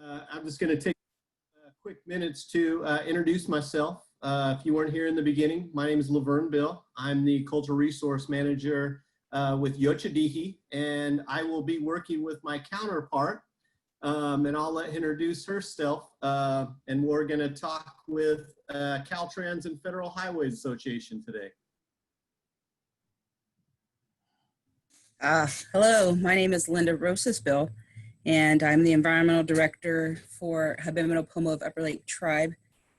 I'm just going to take quick minutes to introduce myself. If you weren't here in the beginning, my name is Laverne Bill. I'm the Cultural Resource Manager with Yochadihi, and I will be working with my counterpart, and I'll let her introduce herself, and we're going to talk with Caltrans and Federal Highways Association today. Hello, my name is Linda Rosas-Bill, and I'm the Environmental Director for FHWA of Upper Lake Tribe.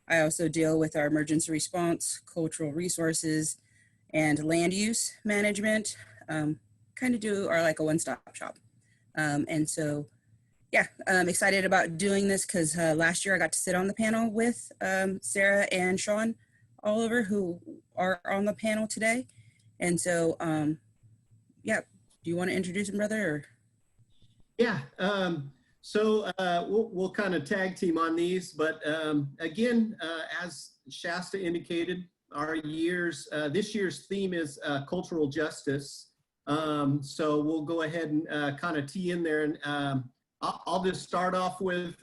I also deal with our emergency response, cultural resources, and land use management. Kind of do our like a one-stop shop. And so, yeah, I'm excited about doing this because last year I got to sit on the panel with Sarah and Shawn Oliver, who are on the panel today. And so, yeah. Do you want to introduce him, brother? Or? Yeah, we'll kind of tag team on these, but again, as Shasta indicated, our this year's theme is cultural justice. So we'll go ahead and kind of tee in there, and I'll just start off with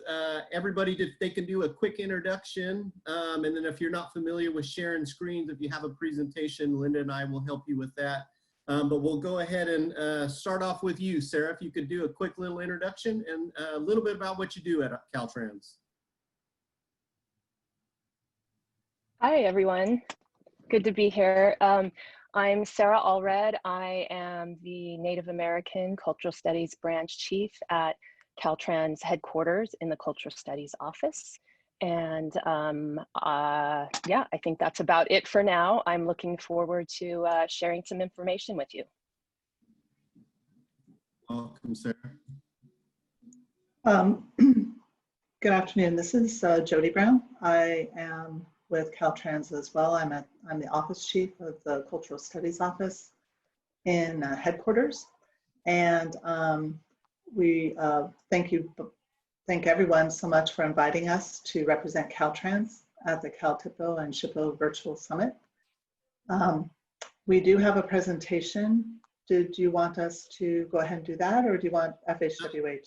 everybody, if they can do a quick introduction, and then if you're not familiar with sharing screens, if you have a presentation, Linda and I will help you with that. But we'll go ahead and start off with you, Sarah, if you could do a quick little introduction and a little bit about what you do at Caltrans. Hi, everyone. Good to be here. I'm Sarah Allred. I am the Native American Cultural Studies Branch Chief at Caltrans headquarters in the Cultural Studies office. And yeah, I think that's about it for now. I'm looking forward to sharing some information with you. Welcome, Sarah. Good afternoon. This is Jody Brown. I am with Caltrans as well. I'm the office chief of the Cultural Studies office in headquarters. And we thank everyone so much for inviting us to represent Caltrans at the CalTHPO-SHPO Virtual Summit. We do have a presentation. Did you want us to go ahead and do that, or do you want FHWA?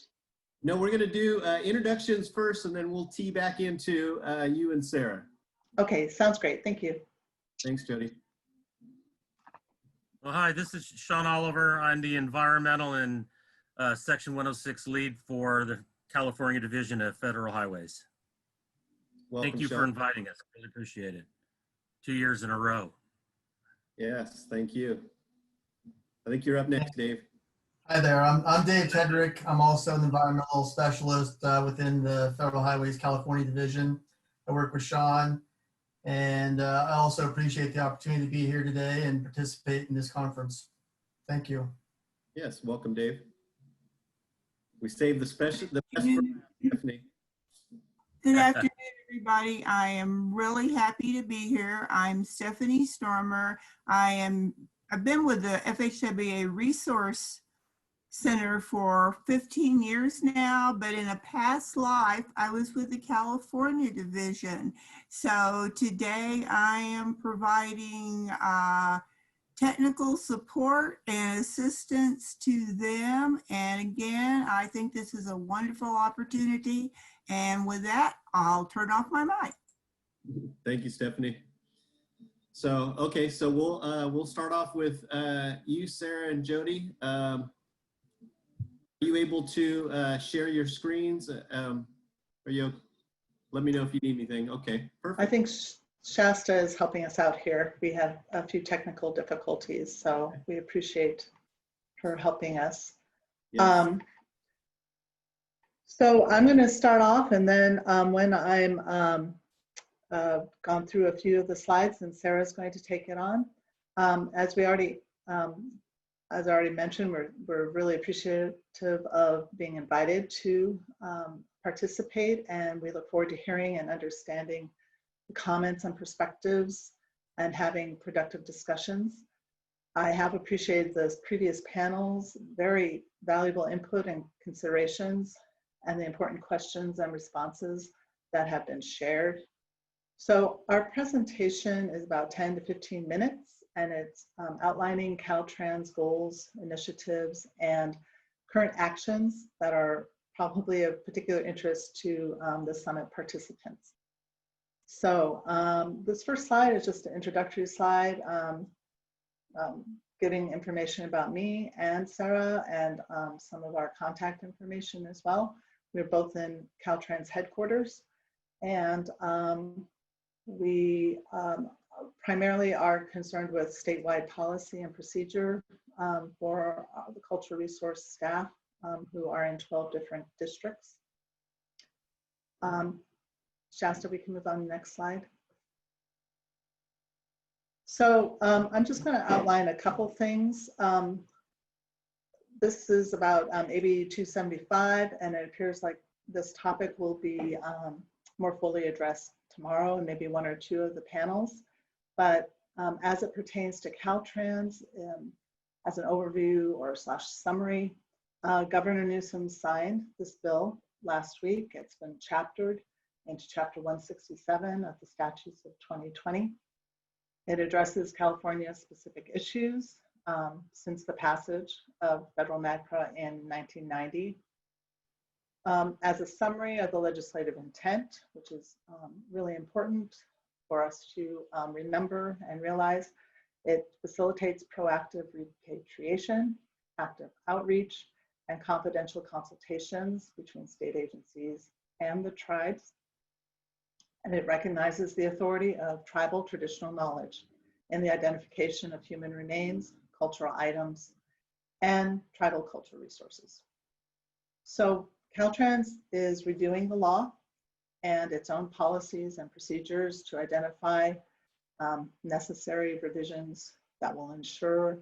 No, we're going to do introductions first, and then we'll tee back into you and Sarah. Okay, sounds great. Thank you. Thanks, Jody. Well, hi, this is Shawn Oliver. I'm the Environmental and Section 106 lead for the California Division of Federal Highways. Welcome, thank you Shawn. for inviting us. Really appreciate it. 2 years in a row. Yes, thank you. I think you're up next, Dave. Hi there, I'm Dave Tedrick. I'm also an environmental specialist within the Federal Highways California Division. I work with Shawn, and I also appreciate the opportunity to be here today and participate in this conference. Thank you. Yes, welcome, Dave. We saved the best for Stephanie. Good afternoon, everybody. I am really happy to be here. I'm Stephanie Stoermer. I've been with the FHWA Resource Center for 15 years now, but in a past life, I was with the California Division. So today I am providing technical support and assistance to them. And again, I think this is a wonderful opportunity. And with that, I'll turn off my mic. Thank you, Stephanie. So, okay, so we'll start off with you, Sarah and Jody. Are you able to share your screens? Are you? Let me know if you need anything. Okay, perfect. I think Shasta is helping us out here. We have a few technical difficulties, so we appreciate her helping us. Yes. So I'm going to start off, and then when I'm gone through a few of the slides, and Sarah's going to take it on. As I already mentioned, we're really appreciative of being invited to participate, and we look forward to hearing and understanding the comments and perspectives and having productive discussions. I have appreciated the previous panels, very valuable input and considerations, and the important questions and responses that have been shared. So our presentation is about 10 to 15 minutes, and it's outlining Caltrans goals, initiatives, and current actions that are probably of particular interest to the summit participants. So this first slide is just an introductory slide, giving information about me and Sarah and some of our contact information as well. We're both in Caltrans headquarters, and we primarily are concerned with statewide policy and procedure for the cultural resource staff who are in 12 different districts. Shasta, we can move on to the next slide. So I'm just going to outline a couple things. This is about AB 275, and it appears like this topic will be more fully addressed tomorrow and maybe one or two of the panels. But as it pertains to Caltrans, as an overview or / summary, Governor Newsom signed this bill last week. It's been chaptered into Chapter 167 of the Statutes of 2020. It addresses California-specific issues since the passage of federal MAGPRA in 1990. As a summary of the legislative intent, which is really important for us to remember and realize, it facilitates proactive repatriation, active outreach, and confidential consultations between state agencies and the tribes. And it recognizes the authority of tribal traditional knowledge in the identification of human remains, cultural items, and tribal cultural resources. So Caltrans is reviewing the law and its own policies and procedures to identify necessary revisions that will ensure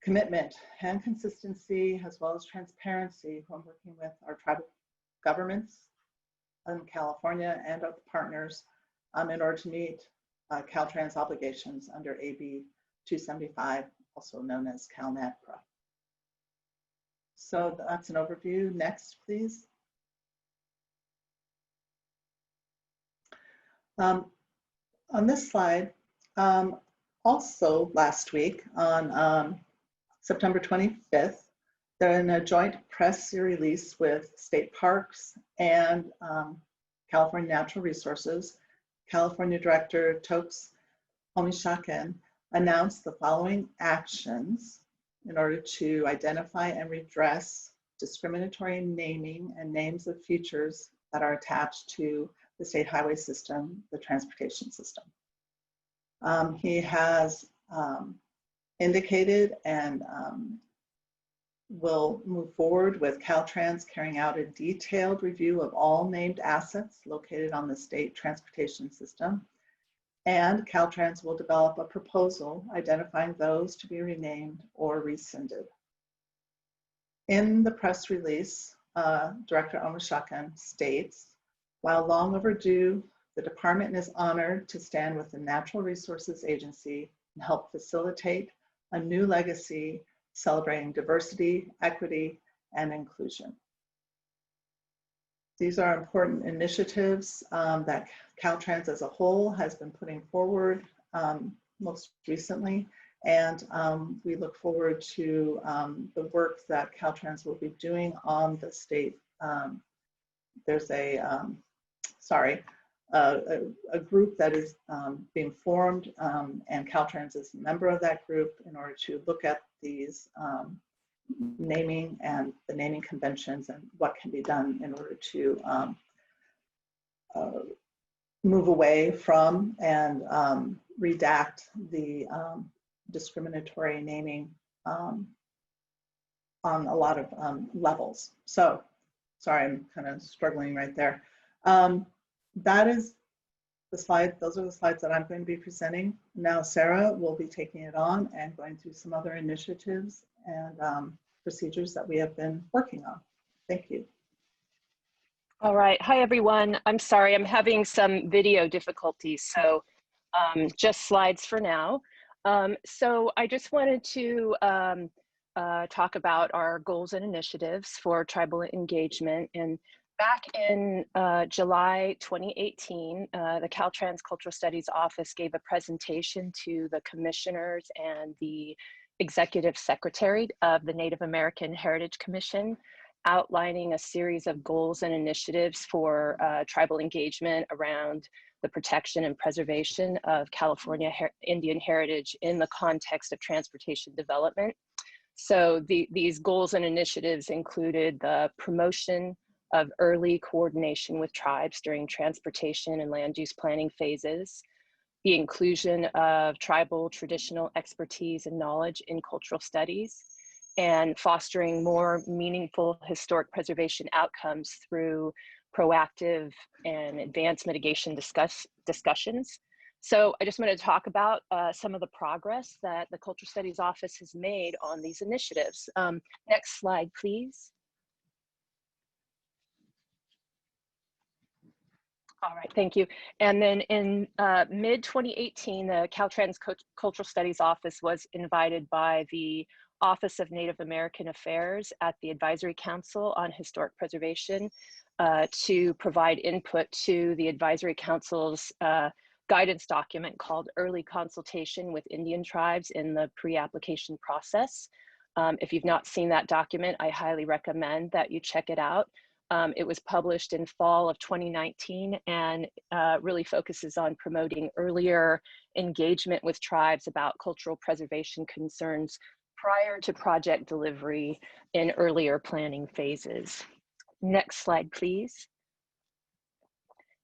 commitment and consistency, as well as transparency when working with our tribal governments in California and our partners in order to meet Caltrans obligations under AB 275, also known as CalMAGPRA. So that's an overview. Next, please. On this slide, also last week on September 25th, they're in a joint press release with state parks and California Natural Resources. California Director Tokes Omishaken announced the following actions in order to identify and redress discriminatory naming and names of features that are attached to the state highway system, the transportation system. He has indicated and will move forward with Caltrans carrying out a detailed review of all named assets located on the state transportation system. And Caltrans will develop a proposal identifying those to be renamed or rescinded. In the press release, Director Omishaken states, while long overdue, the department is honored to stand with the Natural Resources Agency and help facilitate a new legacy celebrating diversity, equity, and inclusion. These are important initiatives that Caltrans as a whole has been putting forward most recently, and we look forward to the work that Caltrans will be doing on the state. There's a group that is being formed, and Caltrans is a member of that group in order to look at these naming and the naming conventions and what can be done in order to move away from and redact the discriminatory naming on a lot of levels. So, sorry, I'm kind of struggling right there. That is the slide. Those are the slides that I'm going to be presenting. Now Sarah will be taking it on and going through some other initiatives and procedures that we have been working on. Thank you. All right. Hi, everyone. I'm sorry, I'm having some video difficulties, so just slides for now. So I just wanted to talk about our goals and initiatives for tribal engagement. And back in July 2018, the Caltrans Cultural Studies Office gave a presentation to the commissioners and the executive secretary of the Native American Heritage Commission outlining a series of goals and initiatives for tribal engagement around the protection and preservation of California Indian heritage in the context of transportation development. So these goals and initiatives included the promotion of early coordination with tribes during transportation and land use planning phases, the inclusion of tribal traditional expertise and knowledge in cultural studies, and fostering more meaningful historic preservation outcomes through proactive and advanced mitigation discussions. So I just wanted to talk about some of the progress that the Cultural Studies Office has made on these initiatives. Next slide, please. All right, thank you. And then in mid-2018, the Caltrans Cultural Studies Office was invited by the Office of Native American Affairs at the Advisory Council on Historic Preservation to provide input to the Advisory Council's guidance document called Early Consultation with Indian Tribes in the Pre-Application Process. If you've not seen that document, I highly recommend that you check it out. It was published in fall of 2019 and really focuses on promoting earlier engagement with tribes about cultural preservation concerns prior to project delivery in earlier planning phases. Next slide, please.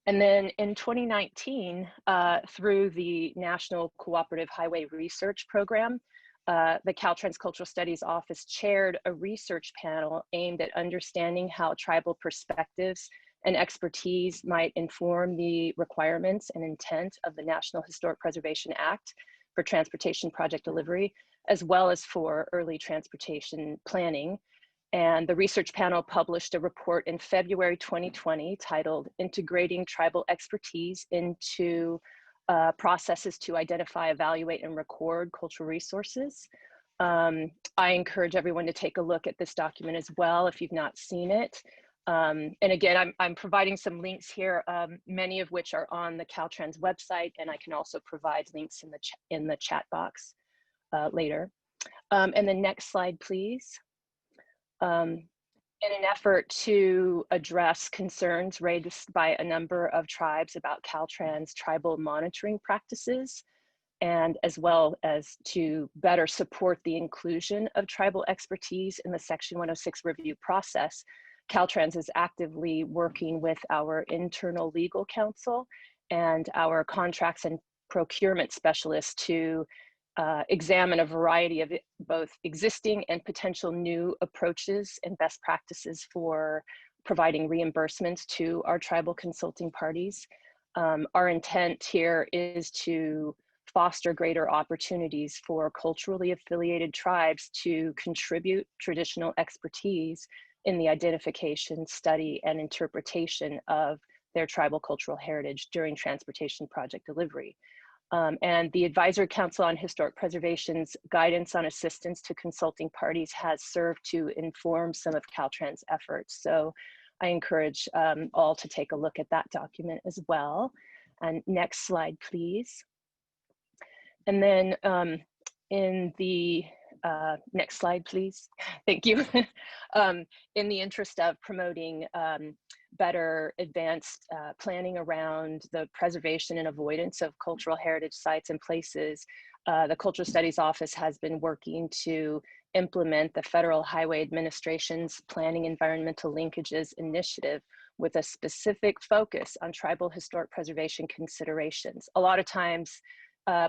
And then in 2019, through the National Cooperative Highway Research Program, the Caltrans Cultural Studies Office chaired a research panel aimed at understanding how tribal perspectives and expertise might inform the requirements and intent of the National Historic Preservation Act for transportation project delivery, as well as for early transportation planning. And the research panel published a report in February 2020 titled Integrating Tribal Expertise into Processes to Identify, Evaluate, and Record Cultural Resources. I encourage everyone to take a look at this document as well if you've not seen it. And again, I'm providing some links here, many of which are on the Caltrans website, and I can also provide links in the chat box later. And the next slide, please. In an effort to address concerns raised by a number of tribes about Caltrans tribal monitoring practices, and as well as to better support the inclusion of tribal expertise in the Section 106 review process, Caltrans is actively working with our internal legal counsel and our contracts and procurement specialists to examine a variety of both existing and potential new approaches and best practices for providing reimbursements to our tribal consulting parties. Our intent here is to foster greater opportunities for culturally affiliated tribes to contribute traditional expertise in the identification, study, and interpretation of their tribal cultural heritage during transportation project delivery. And the Advisory Council on Historic Preservation's guidance on assistance to consulting parties has served to inform some of Caltrans' efforts. So I encourage all to take a look at that document as well. And next slide, please. And then in the next slide, please. Thank you. In the interest of promoting better advanced planning around the preservation and avoidance of cultural heritage sites and places, the Cultural Studies Office has been working to implement the Federal Highway Administration's Planning Environmental Linkages Initiative with a specific focus on tribal historic preservation considerations. A lot of times,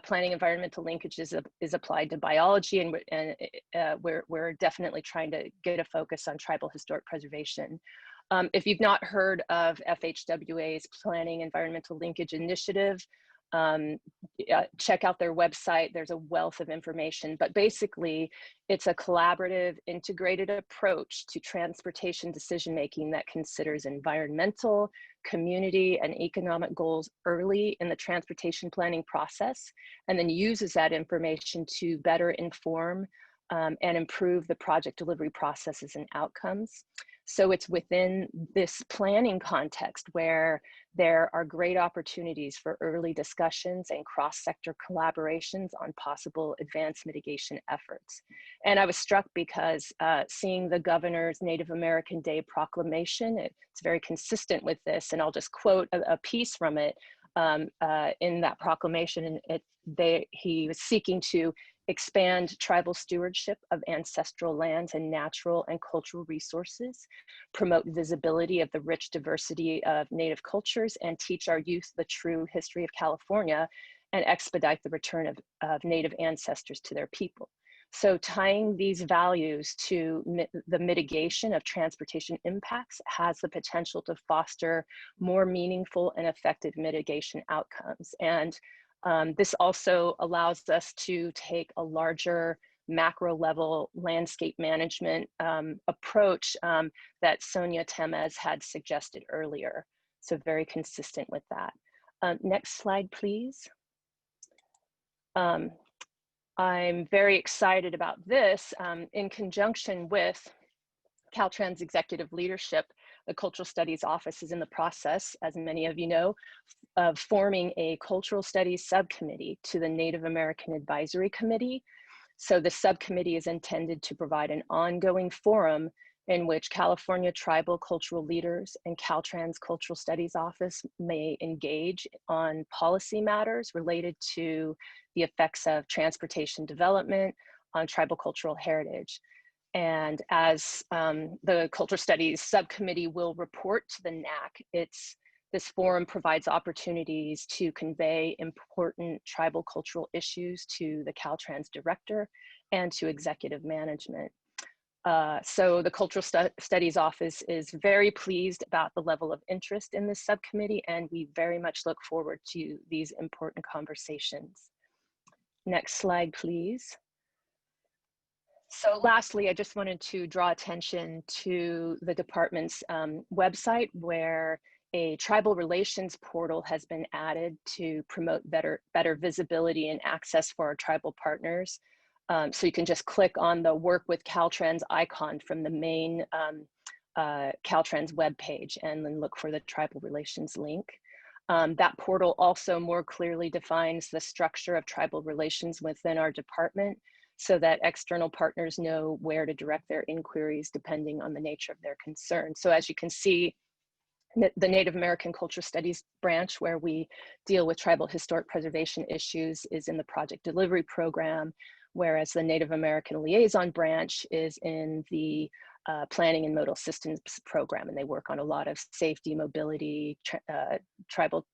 planning environmental linkages is applied to biology, and we're definitely trying to get a focus on tribal historic preservation. If you've not heard of FHWA's Planning Environmental Linkage Initiative, check out their website. There's a wealth of information, but basically it's a collaborative, integrated approach to transportation decision-making that considers environmental, community, and economic goals early in the transportation planning process, and then uses that information to better inform and improve the project delivery processes and outcomes. So it's within this planning context where there are great opportunities for early discussions and cross-sector collaborations on possible advanced mitigation efforts. And I was struck because seeing the governor's Native American Day proclamation, it's very consistent with this, and I'll just quote a piece from it in that proclamation. And he was seeking to expand tribal stewardship of ancestral lands and natural and cultural resources, promote visibility of the rich diversity of Native cultures, and teach our youth the true history of California, and expedite the return of Native ancestors to their people. So tying these values to the mitigation of transportation impacts has the potential to foster more meaningful and effective mitigation outcomes. And this also allows us to take a larger macro level landscape management approach that Sonia Temez had suggested earlier. So very consistent with that. Next slide, please. I'm very excited about this. In conjunction with Caltrans Executive Leadership, the Cultural Studies Office is in the process, as many of you know, of forming a Cultural Studies Subcommittee to the Native American Advisory Committee. So the subcommittee is intended to provide an ongoing forum in which California tribal cultural leaders and Caltrans Cultural Studies Office may engage on policy matters related to the effects of transportation development on tribal cultural heritage. And as the Cultural Studies Subcommittee will report to the NAC, this forum provides opportunities to convey important tribal cultural issues to the Caltrans director and to executive management. So the Cultural Studies Office is very pleased about the level of interest in this subcommittee, and we very much look forward to these important conversations. Next slide, please. So lastly, I just wanted to draw attention to the department's website, where a tribal relations portal has been added to promote better visibility and access for our tribal partners. So you can just click on the Work with Caltrans icon from the main Caltrans webpage and then look for the tribal relations link. That portal also more clearly defines the structure of tribal relations within our department, so that external partners know where to direct their inquiries depending on the nature of their concern. So as you can see, the Native American Cultural Studies branch, where we deal with tribal historic preservation issues, is in the project delivery program, whereas the Native American Liaison branch is in the planning and modal systems program, and they work on a lot of safety, mobility, tribal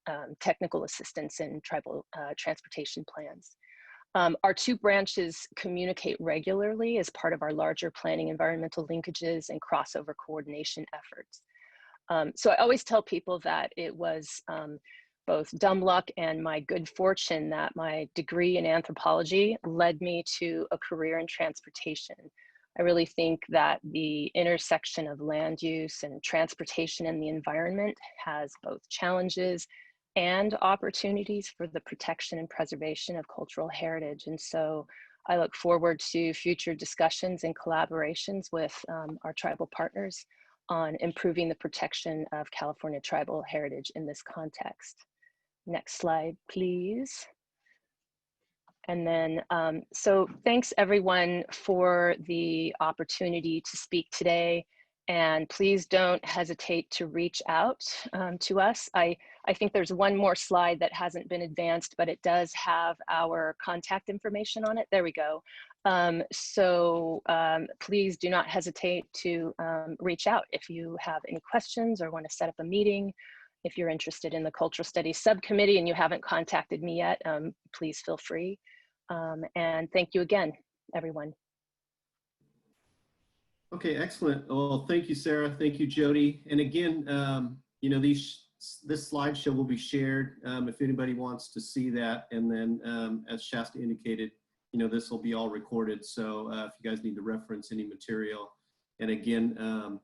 technical assistance, and tribal transportation plans. Our two branches communicate regularly as part of our larger planning environmental linkages and crossover coordination efforts. So I always tell people that it was both dumb luck and my good fortune that my degree in anthropology led me to a career in transportation. I really think that the intersection of land use and transportation and the environment has both challenges and opportunities for the protection and preservation of cultural heritage. And so I look forward to future discussions and collaborations with our tribal partners on improving the protection of California tribal heritage in this context. Next slide, please. And then, so thanks everyone for the opportunity to speak today. And please don't hesitate to reach out to us. I think there's one more slide that hasn't been advanced, but it does have our contact information on it. There we go. Please do not hesitate to reach out if you have any questions or want to set up a meeting. If you're interested in the Cultural Studies Subcommittee and you haven't contacted me yet, please feel free. And thank you again, everyone. Okay, excellent. Well, thank you, Sarah. Thank you, Jody. And again, you know, this slideshow will be shared if anybody wants to see that. And then as Shasta indicated, you know, this will be all recorded. So if you guys need to reference any material. And again,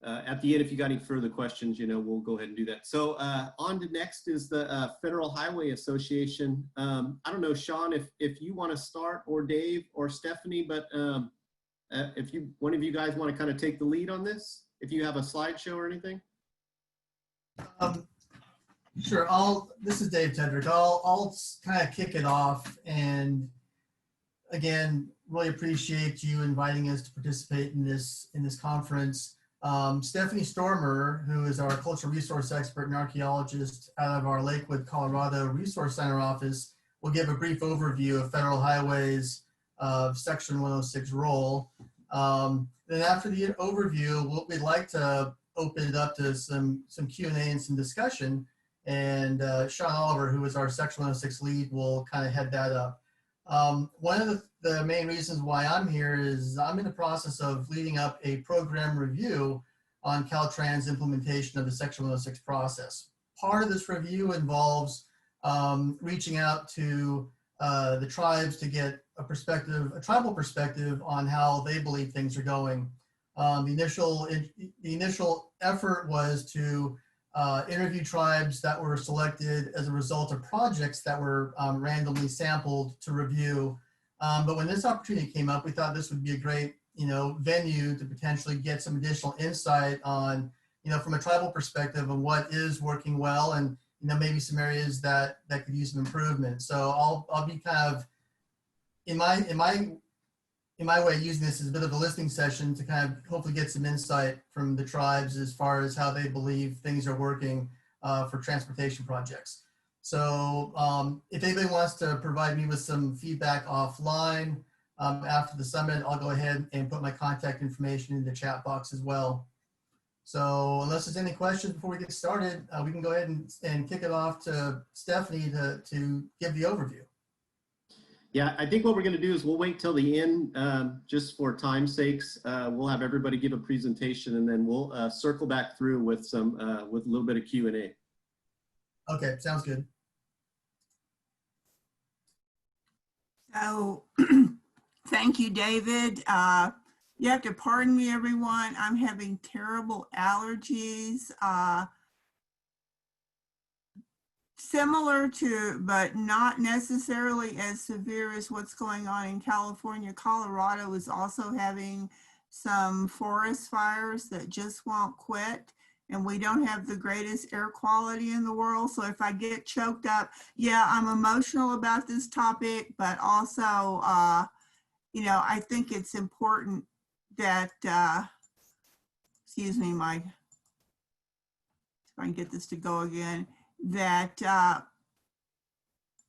at the end, if you got any further questions, you know, we'll go ahead and do that. So on to next is the Federal Highway Association. I don't know, Shawn, if you want to start, or Dave or Stephanie, but if one of you guys want to kind of take the lead on this. if you have a slideshow or anything. Sure. This is Dave Tedrick. I'll kind of kick it off, and again, really appreciate you inviting us to participate in this conference. Stephanie Stoermer, who is our cultural resource expert and archaeologist out of our Lakewood, Colorado Resource Center office, will give a brief overview of Federal Highways Section 106 role. Then after the overview, we'd like to open it up to some Q&A and some discussion. And Shawn Oliver, who is our Section 106 lead, will kind of head that up. One of the main reasons why I'm here is I'm in the process of leading up a program review on Caltrans implementation of the Section 106 process. Part of this review involves reaching out to the tribes to get a tribal perspective on how they believe things are going. The initial effort was to interview tribes that were selected as a result of projects that were randomly sampled to review. But when this opportunity came up, we thought this would be a great, venue to potentially get some additional insight on, from a tribal perspective on what is working well, and maybe some areas that could use some improvement. So I'll be kind of in my way using this as a bit of a listening session to kind of hopefully get some insight from the tribes as far as how they believe things are working for transportation projects. So if anybody wants to provide me with some feedback offline after the summit, I'll go ahead and put my contact information in the chat box as well. So unless there's any questions before we get started, we can go ahead and kick it off to Stephanie to give the overview. Yeah, I think what we're going to do is we'll wait till the end, just for time's sakes. We'll have everybody give a presentation, and then we'll circle back through with a little bit of Q&A. Okay, sounds good. So, thank you, David. You have to pardon me, everyone. I'm having terrible allergies. Similar to, but not necessarily as severe as what's going on in California. Colorado is also having some forest fires that just won't quit, and we don't have the greatest air quality in the world. So if I get choked up, yeah, I'm emotional about this topic, but also, I think it's important that, excuse me, if I can get this to go again, that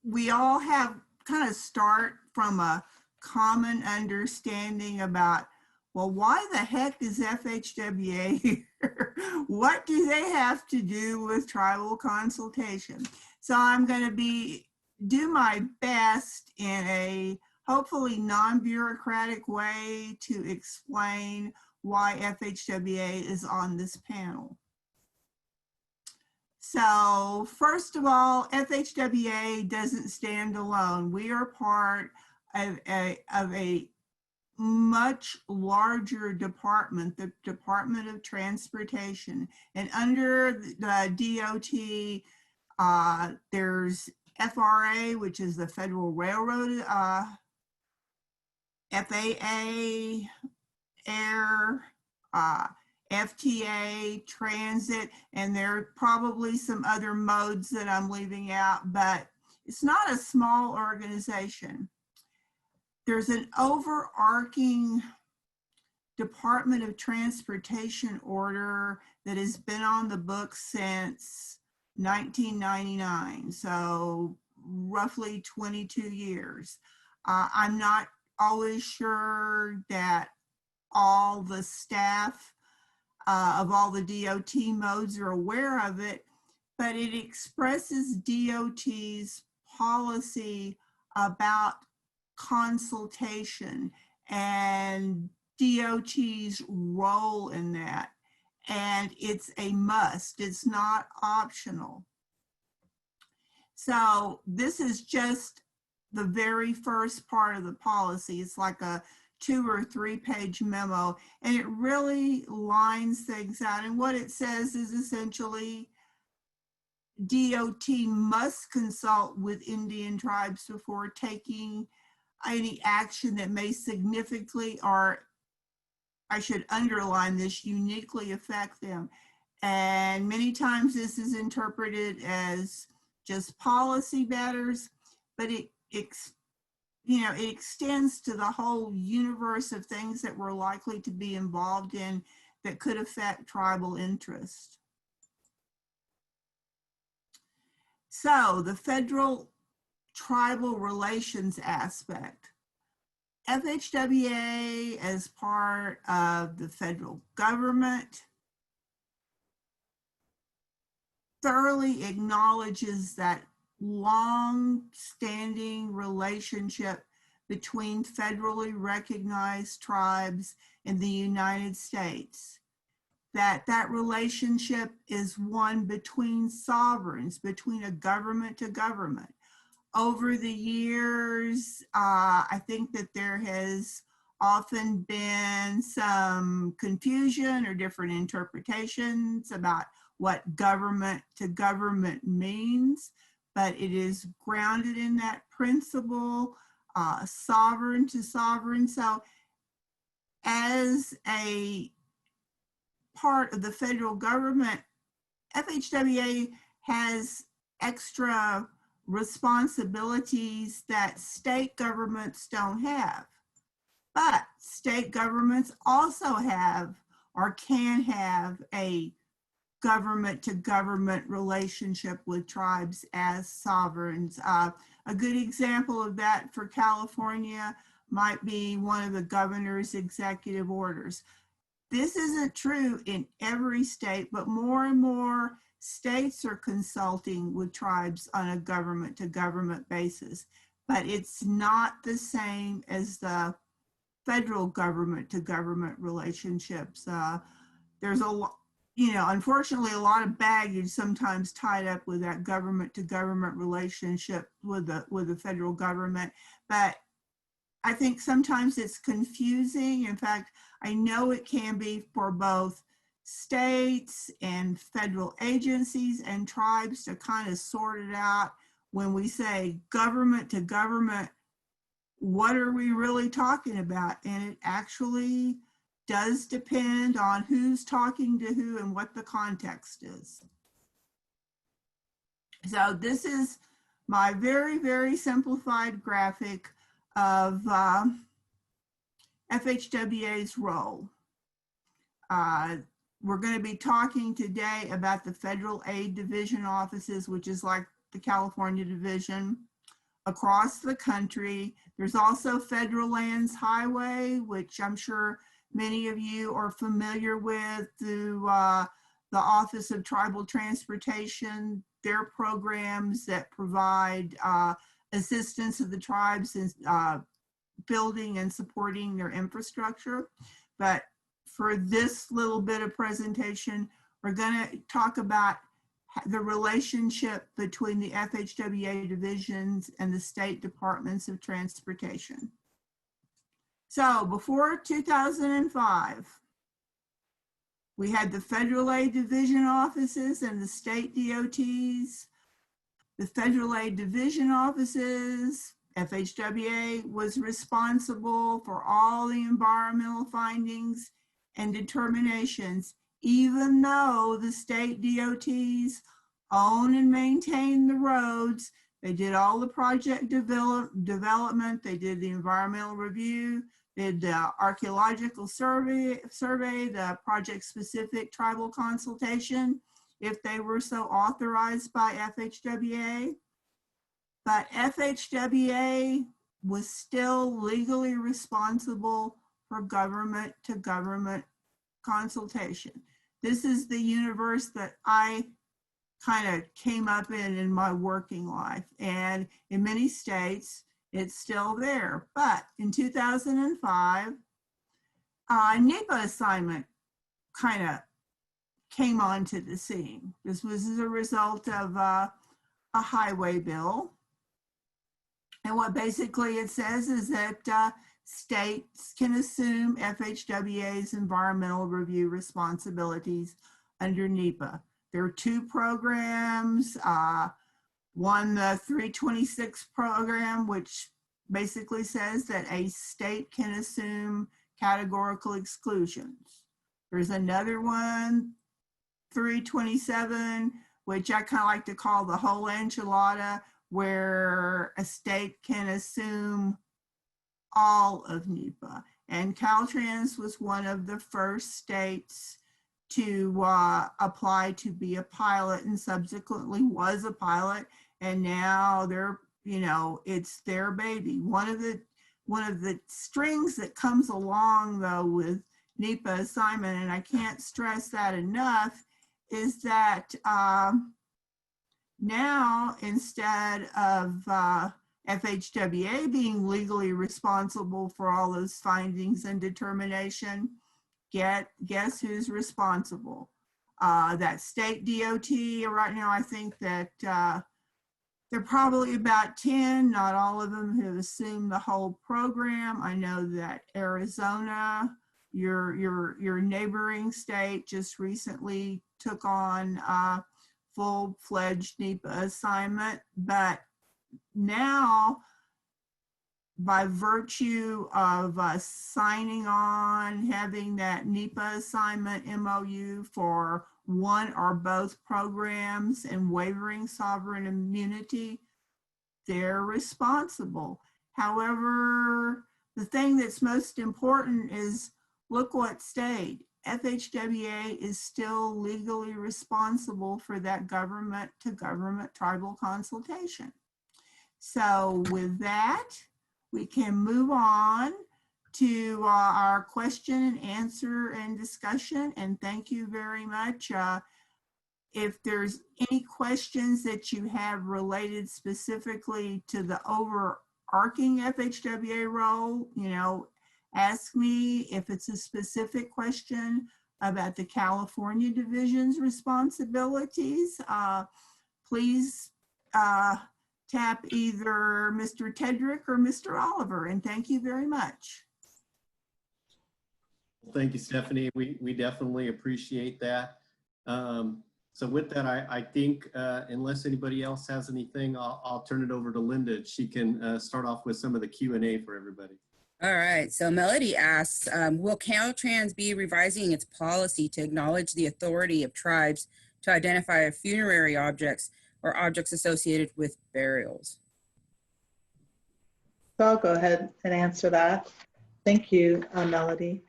we all have kind of start from a common understanding about, well, why the heck is FHWA here? What do they have to do with tribal consultation? So I'm going to do my best in a hopefully non-bureaucratic way to explain why FHWA is on this panel. So first of all, FHWA doesn't stand alone. We are part of a much larger department, the Department of Transportation. And under the DOT, there's FRA, which is the Federal Railroad, FAA, Air, FTA, Transit, and there are probably some other modes that I'm leaving out, but it's not a small organization. There's an overarching Department of Transportation order that has been on the books since 1999, so roughly 22 years. I'm not always sure that all the staff of all the DOT modes are aware of it, but it expresses DOT's policy about consultation and DOT's role in that. And it's a must, it's not optional. So this is just the very first part of the policy. It's like a 2 or 3 page memo, and it really lines things out. And what it says is essentially DOT must consult with Indian tribes before taking any action that may significantly or I should underline this, uniquely affect them. And many times this is interpreted as just policy matters, but it extends to the whole universe of things that we're likely to be involved in that could affect tribal interest. So the federal tribal relations aspect. FHWA, as part of the federal government, thoroughly acknowledges that long-standing relationship between federally recognized tribes in the United States. That relationship is one between sovereigns, between a government to government. Over the years, I think that there has often been some confusion or different interpretations about what government to government means, but it is grounded in that principle, sovereign to sovereign. So as a part of the federal government, FHWA has extra responsibilities that state governments don't have. But state governments also have or can have a government to government relationship with tribes as sovereigns. A good example of that for California might be one of the governor's executive orders. This isn't true in every state, but more and more states are consulting with tribes on a government to government basis, but it's not the same as the federal government to government relationships. There's unfortunately a lot of baggage sometimes tied up with that government to government relationship with the federal government, but I think sometimes it's confusing. In fact, I know it can be for both states and federal agencies and tribes to kind of sort it out. When we say government to government, what are we really talking about? And it actually does depend on who's talking to who and what the context is. So this is my very, very simplified graphic of FHWA's role. We're going to be talking today about the Federal Aid Division offices, which is like the California division across the country. There's also Federal Lands Highway, which I'm sure many of you are familiar with through the Office of Tribal Transportation, their programs that provide assistance to the tribes in building and supporting their infrastructure. But for this little bit of presentation, we're going to talk about the relationship between the FHWA divisions and the state departments of transportation. So before 2005, we had the Federal Aid Division offices and the state DOTs. The Federal Aid Division offices, FHWA was responsible for all the environmental findings and determinations, even though the state DOTs own and maintain the roads. They did all the project development, they did the environmental review, did the archaeological survey, the project-specific tribal consultation, if they were so authorized by FHWA. But FHWA was still legally responsible for government to government consultation. This is the universe that I kind of came up in my working life. And in many states, it's still there. But in 2005, NEPA assignment kind of came onto the scene. This was as a result of a highway bill. And what basically it says is that states can assume FHWA's environmental review responsibilities under NEPA. There are two programs, one, the 326 program, which basically says that a state can assume categorical exclusions. There's another one, 327, which I kind of like to call the whole enchilada, where a state can assume all of NEPA. And Caltrans was one of the first states to apply to be a pilot, and subsequently was a pilot. And now they're, you know, it's their baby. One of the strings that comes along though with NEPA assignment, and I can't stress that enough, is that now instead of FHWA being legally responsible for all those findings and determination, guess who's responsible? That state DOT. Right now, I think that they're probably about 10, not all of them have assumed the whole program. I know that Arizona, your neighboring state, just recently took on full-fledged NEPA assignment, but now, by virtue of signing on, having that NEPA assignment MOU for one or both programs and waiving sovereign immunity, they're responsible. However, the thing that's most important is, look what stayed. FHWA is still legally responsible for that government-to-government tribal consultation. So with that, we can move on to our question and answer and discussion. And thank you very much. If there's any questions that you have related specifically to the overarching FHWA role, you know, ask me. If it's a specific question about the California Division's responsibilities, please tap either Mr. Tedrick or Mr. Oliver, and thank you very much. Well, thank you, Stephanie. We definitely appreciate that. So with that, I think unless anybody else has anything, I'll turn it over to Linda. She can start off with some of the Q&A for everybody. All right, so Melody asks, will Caltrans be revising its policy to acknowledge the authority of tribes to identify funerary objects or objects associated with burials? So I'll go ahead and answer that. Thank you, Melody.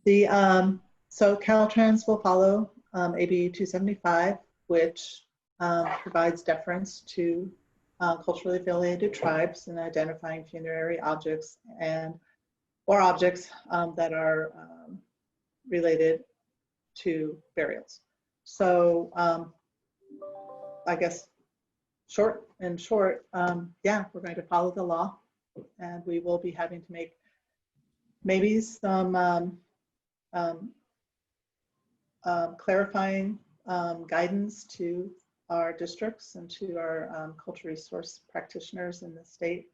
So Caltrans will follow AB 275, which provides deference to culturally affiliated tribes in identifying funerary objects or objects that are related to burials. So I guess short, yeah, we're going to follow the law, and we will be having to make maybe some clarifying guidance to our districts and to our cultural resource practitioners in the state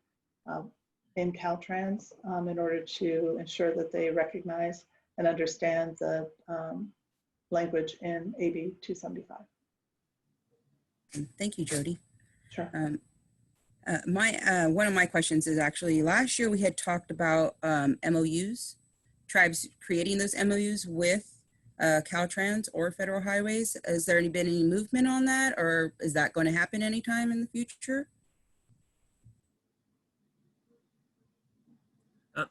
in Caltrans in order to ensure that they recognize and understand the language in AB 275. Thank you, Jody. Sure. One of my questions is actually, last year we had talked about MOUs, tribes creating those MOUs with Caltrans or federal highways. Has there been any movement on that, or is that going to happen anytime in the future?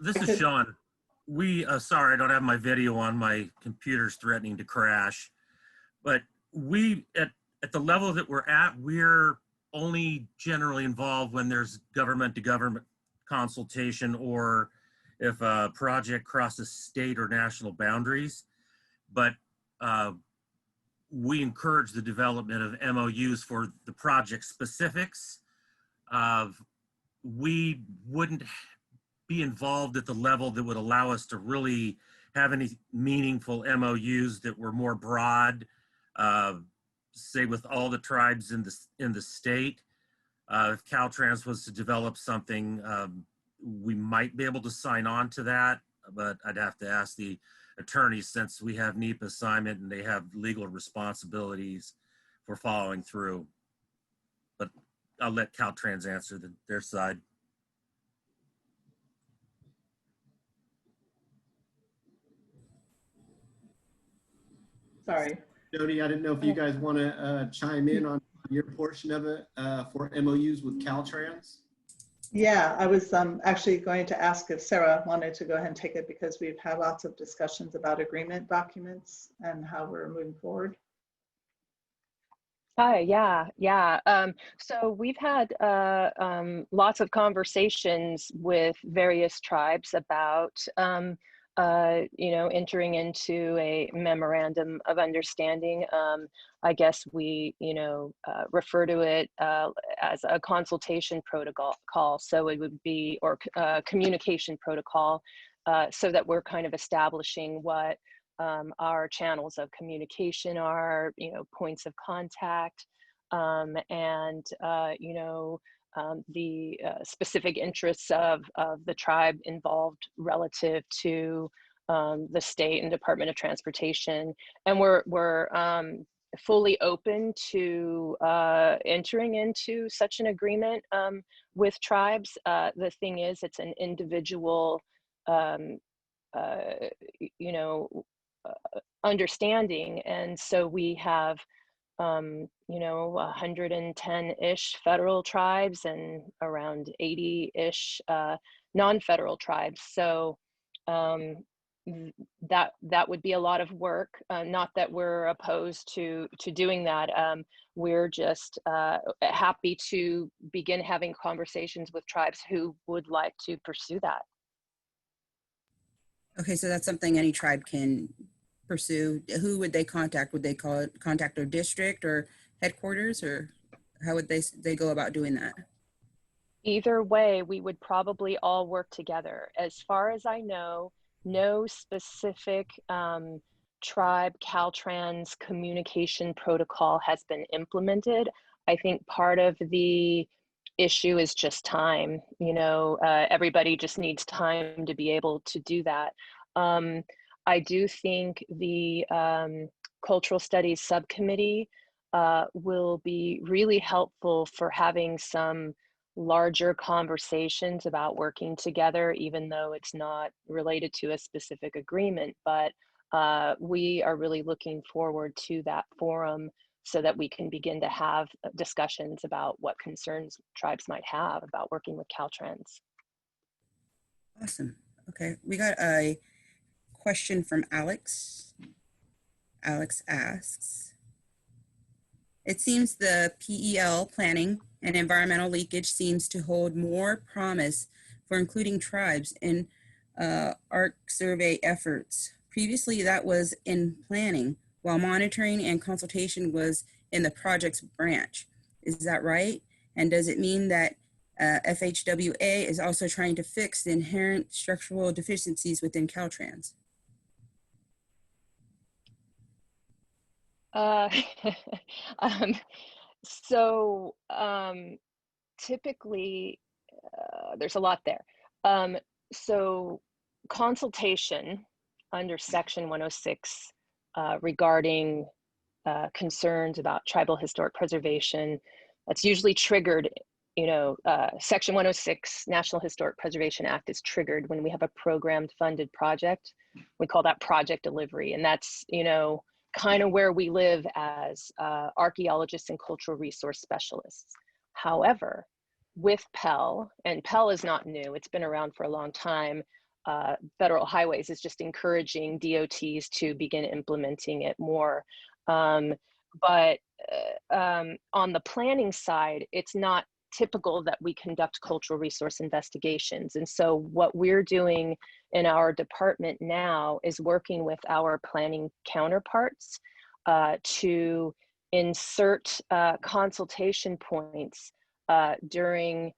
This is Shawn. Sorry, I don't have my video on. My computer's threatening to crash. But at the level that we're only generally involved when there's government-to-government consultation, or if a project crosses state or national boundaries. But we encourage the development of MOUs for the project specifics. We wouldn't be involved at the level that would allow us to really have any meaningful MOUs that were more broad, say with all the tribes in the state. If Caltrans was to develop something, we might be able to sign on to that, but I'd have to ask the attorneys, since we have NEPA assignment and they have legal responsibilities for following through. But I'll let Caltrans answer their side. Sorry. Jody, I didn't know if you guys want to chime in on your portion of it for MOUs with Caltrans. Yeah, I was actually going to ask if Sarah wanted to go ahead and take it because we've had lots of discussions about agreement documents and how we're moving forward. Hi, yeah. So we've had lots of conversations with various tribes about, entering into a memorandum of understanding. I guess we, refer to it as a consultation protocol. So it would be, or communication protocol, so that we're kind of establishing what our channels of communication are, points of contact, and the specific interests of the tribe involved relative to the state and Department of Transportation. And we're fully open to entering into such an agreement with tribes. The thing is, it's an individual understanding, and so we have 110-ish federal tribes and around 80-ish non-federal tribes. So that would be a lot of work. Not that we're opposed to doing that. We're just happy to begin having conversations with tribes who would like to pursue that. Okay, so that's something any tribe can pursue. Who would they contact? Would they contact their district or headquarters, or how would they go about doing that? Either way, we would probably all work together. As far as I know, no specific tribe Caltrans communication protocol has been implemented. I think part of the issue is just time. Everybody just needs time to be able to do that. I do think the Cultural Studies Subcommittee will be really helpful for having some larger conversations about working together, even though it's not related to a specific agreement. But we are really looking forward to that forum so that we can begin to have discussions about what concerns tribes might have about working with Caltrans. Awesome. Okay, we got a question from Alex. Alex asks, it seems the PEL planning and environmental leakage seems to hold more promise for including tribes in ARC survey efforts. Previously, that was in planning, while monitoring and consultation was in the project's branch. Is that right? And does it mean that FHWA is also trying to fix the inherent structural deficiencies within Caltrans? Typically, there's a lot there. So consultation under Section 106 regarding concerns about tribal historic preservation, that's usually triggered, Section 106 National Historic Preservation Act is triggered when we have a programmed funded project. We call that project delivery. And that's, kind of where we live as archaeologists and cultural resource specialists. However, with PEL, and PEL is not new, it's been around for a long time, Federal Highways is just encouraging DOTs to begin implementing it more. But on the planning side, it's not typical that we conduct cultural resource investigations. And so what we're doing in our department now is working with our planning counterparts to insert consultation points during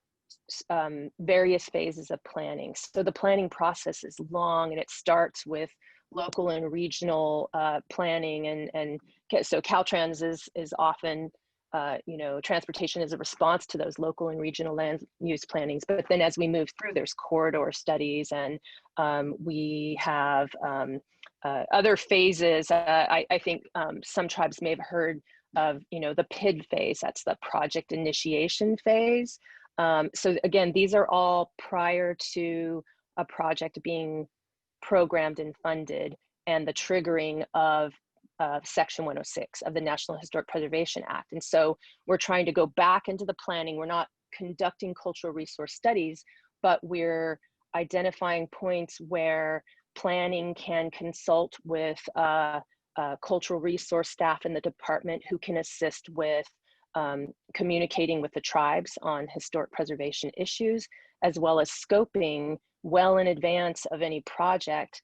various phases of planning. So the planning process is long, and it starts with local and regional planning, and so Caltrans is often transportation is a response to those local and regional land use plannings. But then as we move through, there's corridor studies, and we have other phases. I think some tribes may have heard of, the PID phase. That's the project initiation phase. So again, these are all prior to a project being programmed and funded, and the triggering of Section 106 of the National Historic Preservation Act. And so we're trying to go back into the planning. We're not conducting cultural resource studies, but we're identifying points where planning can consult with cultural resource staff in the department who can assist with communicating with the tribes on historic preservation issues, as well as scoping well in advance of any project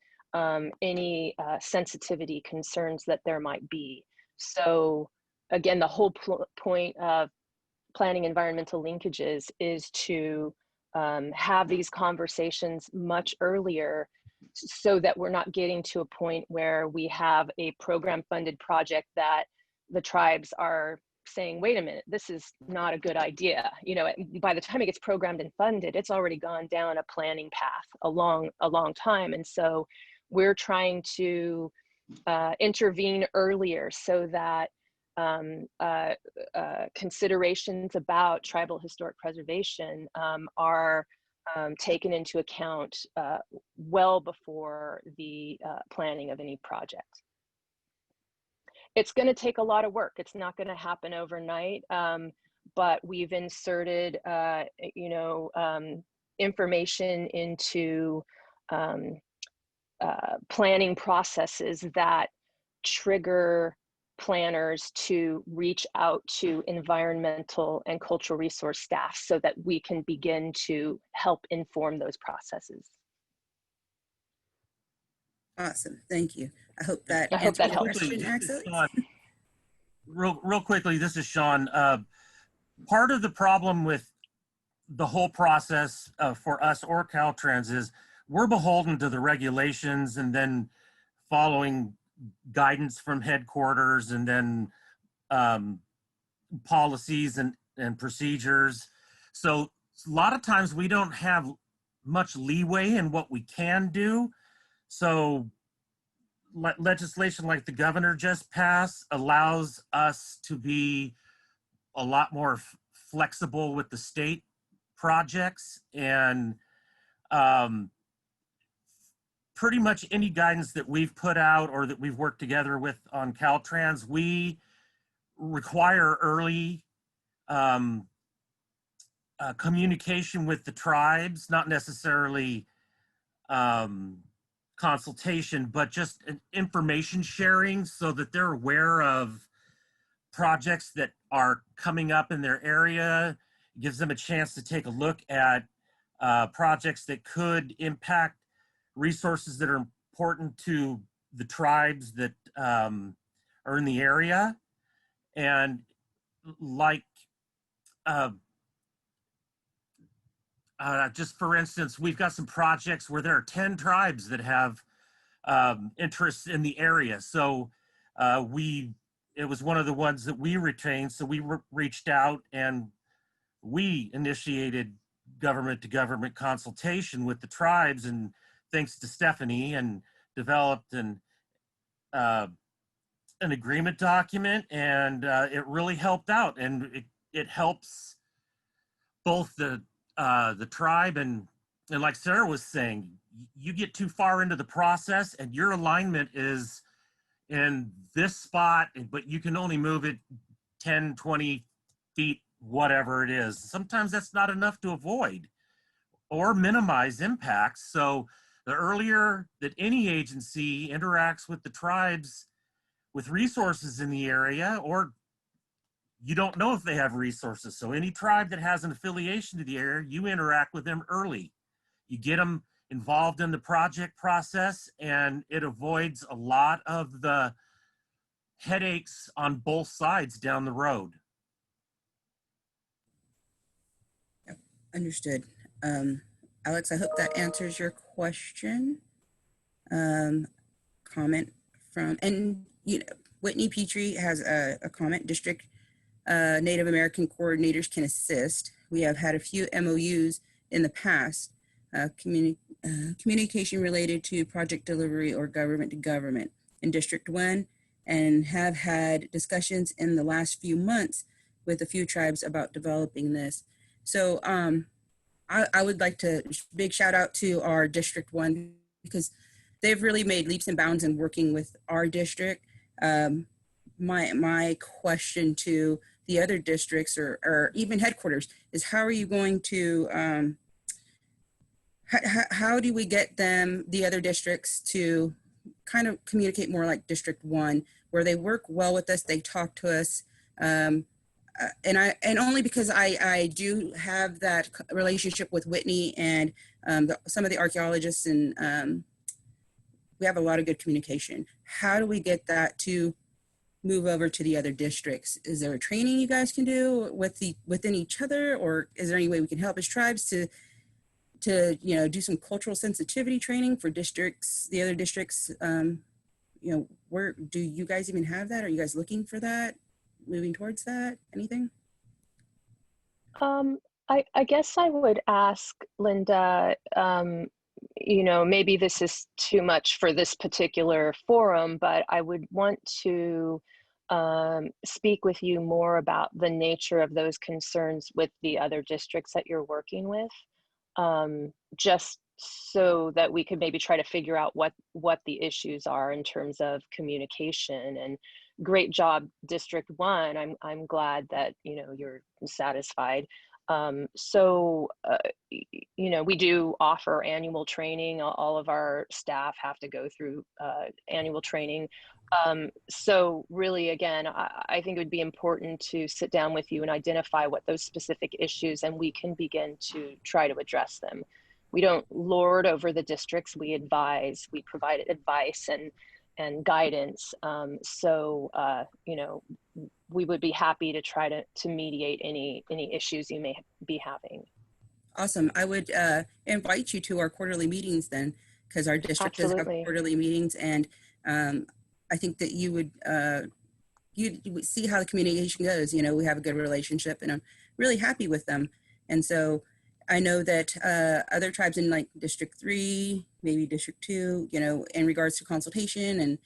any sensitivity concerns that there might be. So again, the whole point of planning environmental linkages is to have these conversations much earlier so that we're not getting to a point where we have a program funded project that the tribes are saying, wait a minute, this is not a good idea. You know, by the time it gets programmed and funded, it's already gone down a planning path a long time. And so we're trying to intervene earlier so that considerations about tribal historic preservation are taken into account well before the planning of any project. It's going to take a lot of work. It's not going to happen overnight, but we've inserted, information into planning processes that trigger planners to reach out to environmental and cultural resource staff so that we can begin to help inform those processes. Awesome, thank you. I hope that helps. Shawn, real quickly, this is Shawn. Part of the problem with the whole process for us or Caltrans is we're beholden to the regulations and then following guidance from headquarters and then policies and procedures. So a lot of times we don't have much leeway in what we can do. So legislation like the governor just passed allows us to be a lot more flexible with the state projects, and pretty much any guidance that we've put out or that we've worked together with on Caltrans, we require early communication with the tribes, not necessarily consultation, but just an information sharing so that they're aware of projects that are coming up in their area. It gives them a chance to take a look at projects that could impact resources that are important to the tribes that are in the area. And like, just for instance, we've got some projects where there are 10 tribes that have interests in the area. So it was one of the ones that we retained. So we reached out and we initiated government to government consultation with the tribes, and thanks to Stephanie, and developed an agreement document, and it really helped out, and it helps both the tribe and like Sarah was saying, you get too far into the process and your alignment is in this spot, but you can only move it 10, 20 feet, whatever it is. Sometimes that's not enough to avoid or minimize impacts. So the earlier that any agency interacts with the tribes with resources in the area, or you don't know if they have resources. So any tribe that has an affiliation to the area, you interact with them early. You get them involved in the project process, and it avoids a lot of the headaches on both sides down the road. Yep, understood. Alex, I hope that answers your question. Comment from, and Whitney Petrie has a comment. District Native American coordinators can assist. We have had a few MOUs in the past, communication related to project delivery or government to government in District 1, and have had discussions in the last few months with a few tribes about developing this. So I would like to big shout out to our District 1, because they've really made leaps and bounds in working with our district. My question to the other districts or even headquarters is how are you going to, how do we get them, the other districts, to kind of communicate more like District 1, where they work well with us, they talk to us, and only because I do have that relationship with Whitney and some of the archaeologists, and we have a lot of good communication. How do we get that to move over to the other districts? Is there a training you guys can do within each other, or is there any way we can help as tribes to do some cultural sensitivity training for districts, the other districts? Where do you guys even have that? Are you guys looking for that, moving towards that? Anything? I guess I would ask Linda, maybe this is too much for this particular forum, but I would want to speak with you more about the nature of those concerns with the other districts that you're working with, just so that we could maybe try to figure out what the issues are in terms of communication. And great job, District 1. I'm glad that you're satisfied. We do offer annual training. All of our staff have to go through annual training. So really, again, I think it would be important to sit down with you and identify what those specific issues, and we can begin to try to address them. We don't lord over the districts. We advise, we provide advice and guidance. We would be happy to try to mediate any issues you may be having. Awesome. I would invite you to our quarterly meetings then, because our district does have quarterly meetings, and I think that you would see how the communication goes. We have a good relationship, and I'm really happy with them. And so I know that other tribes in like District 3, maybe District 2, in regards to consultation and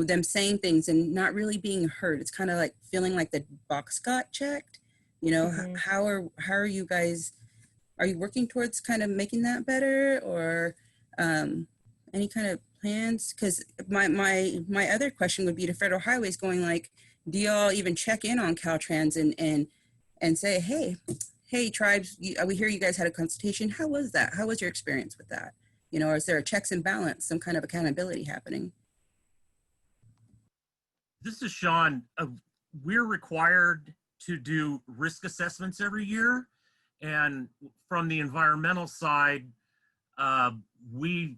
them saying things and not really being heard. It's kind of like feeling like the box got checked. Mm-hmm. How are you guys? Are you working towards kind of making that better, or any kind of plans? Because my other question would be to Federal Highways, going like, do y'all even check in on Caltrans and say, hey tribes, we hear you guys had a consultation. How was that? How was your experience with that? Or is there a checks and balance, some kind of accountability happening? This is Shawn. We're required to do risk assessments every year. And from the environmental side, we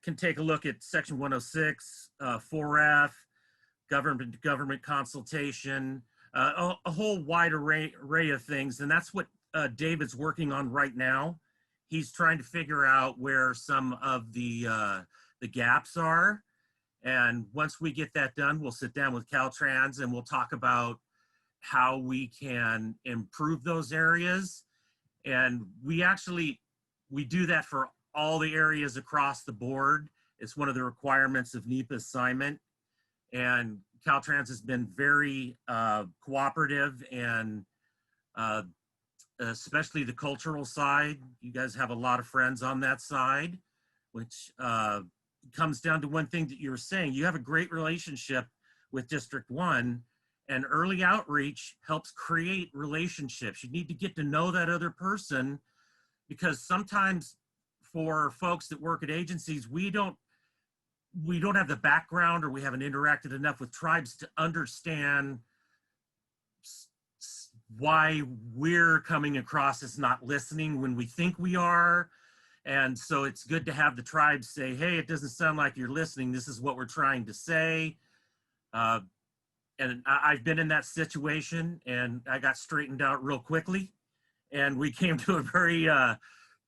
can take a look at Section 106, 4F, government consultation, a whole wide array of things. And that's what David's working on right now. He's trying to figure out where some of the gaps are. And once we get that done, we'll sit down with Caltrans and we'll talk about how we can improve those areas. And we do that for all the areas across the board. It's one of the requirements of NEPA assignment. And Caltrans has been very cooperative, and especially the cultural side. You guys have a lot of friends on that side, which comes down to one thing that you were saying. You have a great relationship with District 1, and early outreach helps create relationships. You need to get to know that other person, because sometimes for folks that work at agencies, we don't have the background, or we haven't interacted enough with tribes to understand why we're coming across as not listening when we think we are. And so it's good to have the tribes say, hey, it doesn't sound like you're listening. This is what we're trying to say. And I've been in that situation, and I got straightened out real quickly. And we came to a very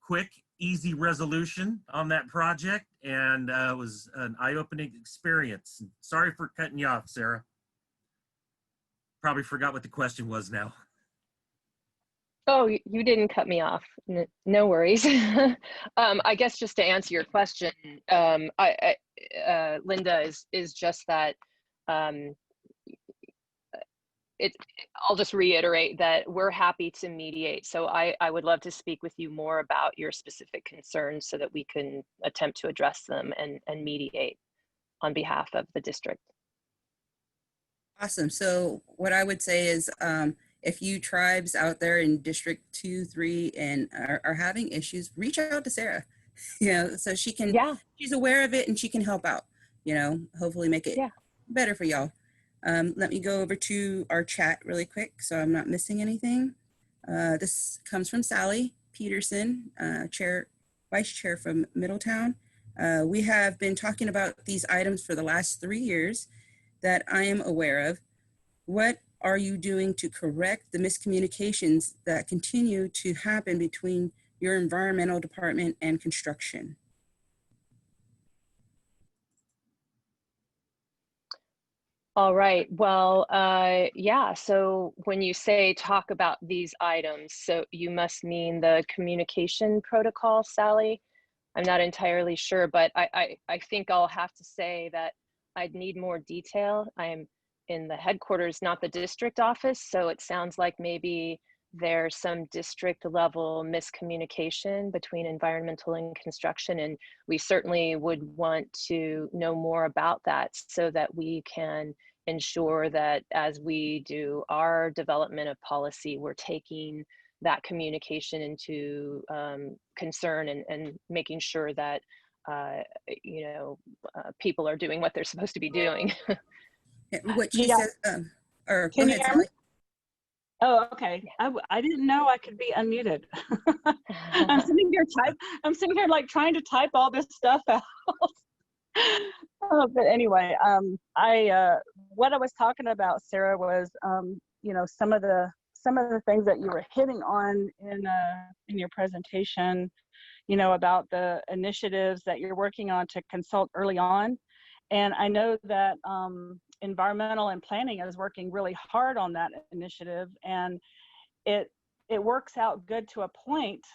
quick, easy resolution on that project. And it was an eye-opening experience. Sorry for cutting you off, Sarah. Probably forgot what the question was now. Oh, you didn't cut me off. No worries. I guess just to answer your question, Linda, is just that I'll just reiterate that we're happy to mediate. So I would love to speak with you more about your specific concerns so that we can attempt to address them and mediate on behalf of the district. Awesome. So what I would say is, if you tribes out there in District 2, 3, and are having issues, reach out to Sarah, so she can, Yeah, she's aware of it and she can help out, hopefully make it yeah. better for y'all. Let me go over to our chat really quick so I'm not missing anything. This comes from Sally Peterson, Vice Chair from Middletown. We have been talking about these items for the last 3 years that I am aware of. What are you doing to correct the miscommunications that continue to happen between your environmental department and construction? All right. Well, yeah. So when you say talk about these items, so you must mean the communication protocol, Sally? I'm not entirely sure, but I think I'll have to say that I'd need more detail. I'm in the headquarters, not the district office. So it sounds like maybe there's some district level miscommunication between environmental and construction. And we certainly would want to know more about that so that we can ensure that as we do our development of policy, we're taking that communication into concern and making sure that people are doing what they're supposed to be doing. What she Yeah. says, or go Can you ahead, hear Sally. me? Oh, okay. I didn't know I could be unmuted. I'm sitting here like trying to type all this stuff out. But anyway, what I was talking about, Sarah, was some of the things that you were hitting on in your presentation, about the initiatives that you're working on to consult early on. And I know that environmental and planning is working really hard on that initiative, and it works out good to a point.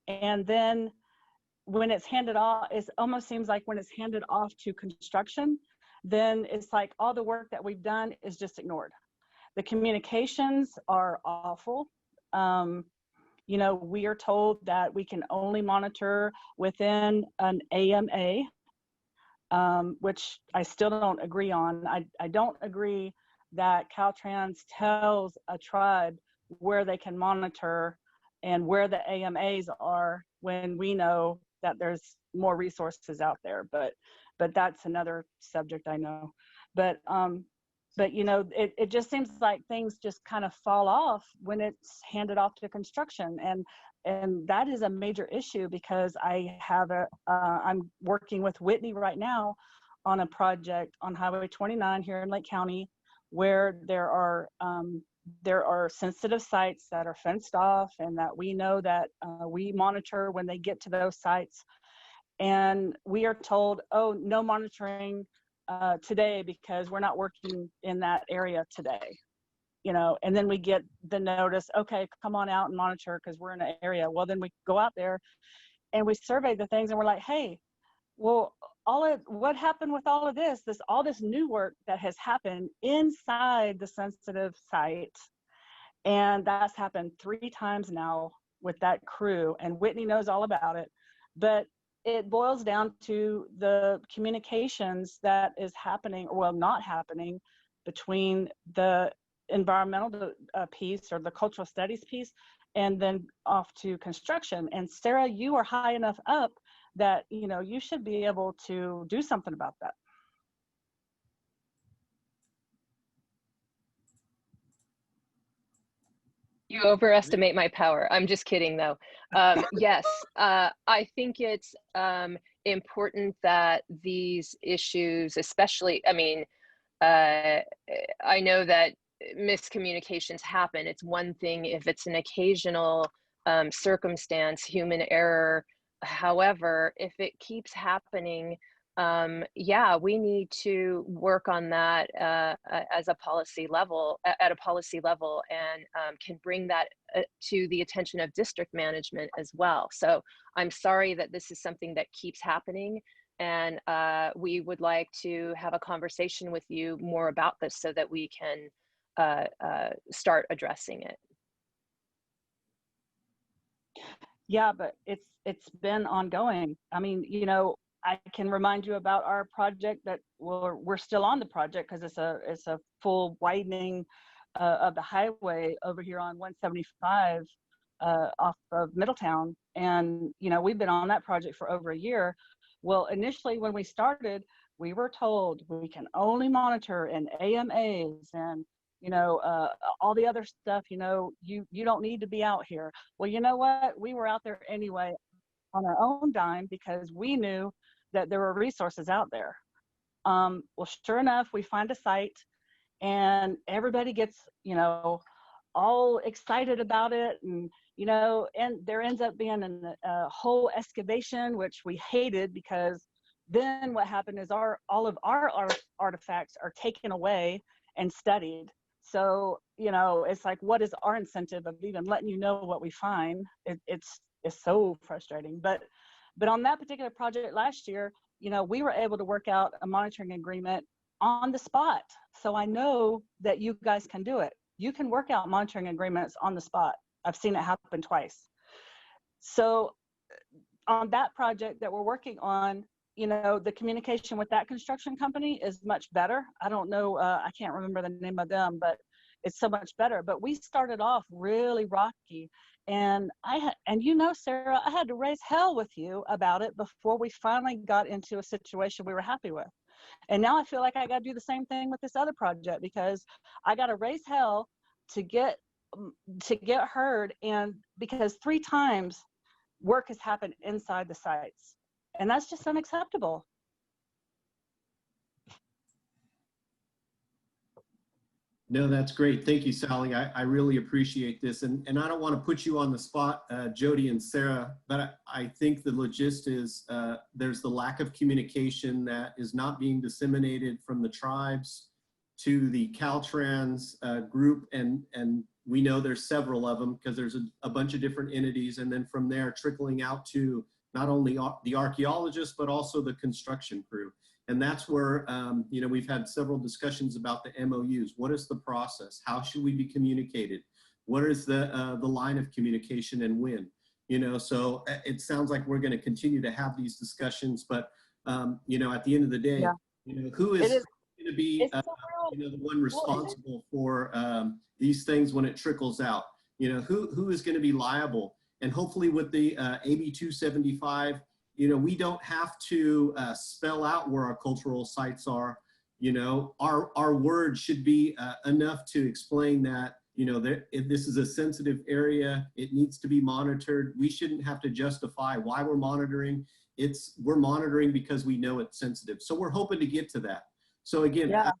And then when it's handed off, it almost seems like when it's handed off to construction, then it's like all the work that we've done is just ignored. The communications are awful. We are told that we can only monitor within an AMA, which I still don't agree on. I don't agree that Caltrans tells a tribe where they can monitor and where the AMAs are when we know that there's more resources out there. But that's another subject, I know. But it just seems like things just kind of fall off when it's handed off to construction, and that is a major issue because I'm working with Whitney right now on a project on Highway 29 here in Lake County, where there are sensitive sites that are fenced off, and that we know that we monitor when they get to those sites, and we are told, oh, no monitoring today because we're not working in that area today. And then we get the notice, okay, come on out and monitor because we're in an area. Well, then we go out there and we survey the things and we're like, hey, well, what happened with all this new work that has happened inside the sensitive site? And that's happened 3 times now with that crew, and Whitney knows all about it. But it boils down to the communications that is happening, or well, not happening, between the environmental piece or the cultural studies piece and then off to construction. And Sarah, you are high enough up that you should be able to do something about that. You overestimate my power. I'm just kidding, though. Yes, I think it's important that these issues, especially, I know that miscommunications happen. It's one thing if it's an occasional circumstance, human error. However, if it keeps happening, yeah, we need to work on that as a policy level, at a policy level, and can bring that to the attention of district management as well. So I'm sorry that this is something that keeps happening, and we would like to have a conversation with you more about this so that we can start addressing it. Yeah, but it's been ongoing. I mean, I can remind you about our project that we're still on the project because it's a full widening of the highway over here on 175 off of Middletown. And, you know, we've been on that project for over a year. Well, initially when we started, we were told we can only monitor in AMAs and, you know, all the other stuff, you know, you don't need to be out here. Well, you know what? We were out there anyway on our own dime because we knew that there were resources out there. Well, sure enough, we find a site and everybody gets, you know, all excited about it. And, you know, and there ends up being a whole excavation, which we hated because then what happened is all of our artifacts are taken away and studied. So, you know, it's like, what is our incentive of even letting you know what we find? It's so frustrating. But on that particular project last year, you know, we were able to work out a monitoring agreement on the spot. So I know that you guys can do it. You can work out monitoring agreements on the spot. I've seen it happen twice. So on that project that we're working on, you know, the communication with that construction company is much better. I don't know, I can't remember the name of them, but it's so much better. But we started off really rocky. And and you know, Sarah, I had to raise hell with you about it before we finally got into a situation we were happy with. And now I feel like I got to do the same thing with this other project because I got to raise hell to get heard. And because 3 times work has happened inside the sites, and that's just unacceptable. No, that's great. Thank you, Sally. I really appreciate this. And I don't want to put you on the spot, Jody and Sarah, but I think the logist is there's the lack of communication that is not being disseminated from the tribes to the Caltrans group. And we know there's several of them because there's a bunch of different entities. And then from there trickling out to not only the archaeologists, but also the construction crew. And that's where, you know, we've had several discussions about the MOUs. What is the process? How should we be communicated? What is the line of communication and when? You know, so it sounds like we're going to continue to have these discussions, but, you know, at the end of the day, Yeah. you know, who is going to be, you know, the one responsible for these things when it trickles out? You know, who is going to be liable? And hopefully with the AB 275, you know, we don't have to spell out where our cultural sites are. You know, our words should be enough to explain that, you know, if this is a sensitive area, it needs to be monitored. We shouldn't have to justify why we're monitoring. We're monitoring because we know it's sensitive. So we're hoping to get to that. So again, yeah.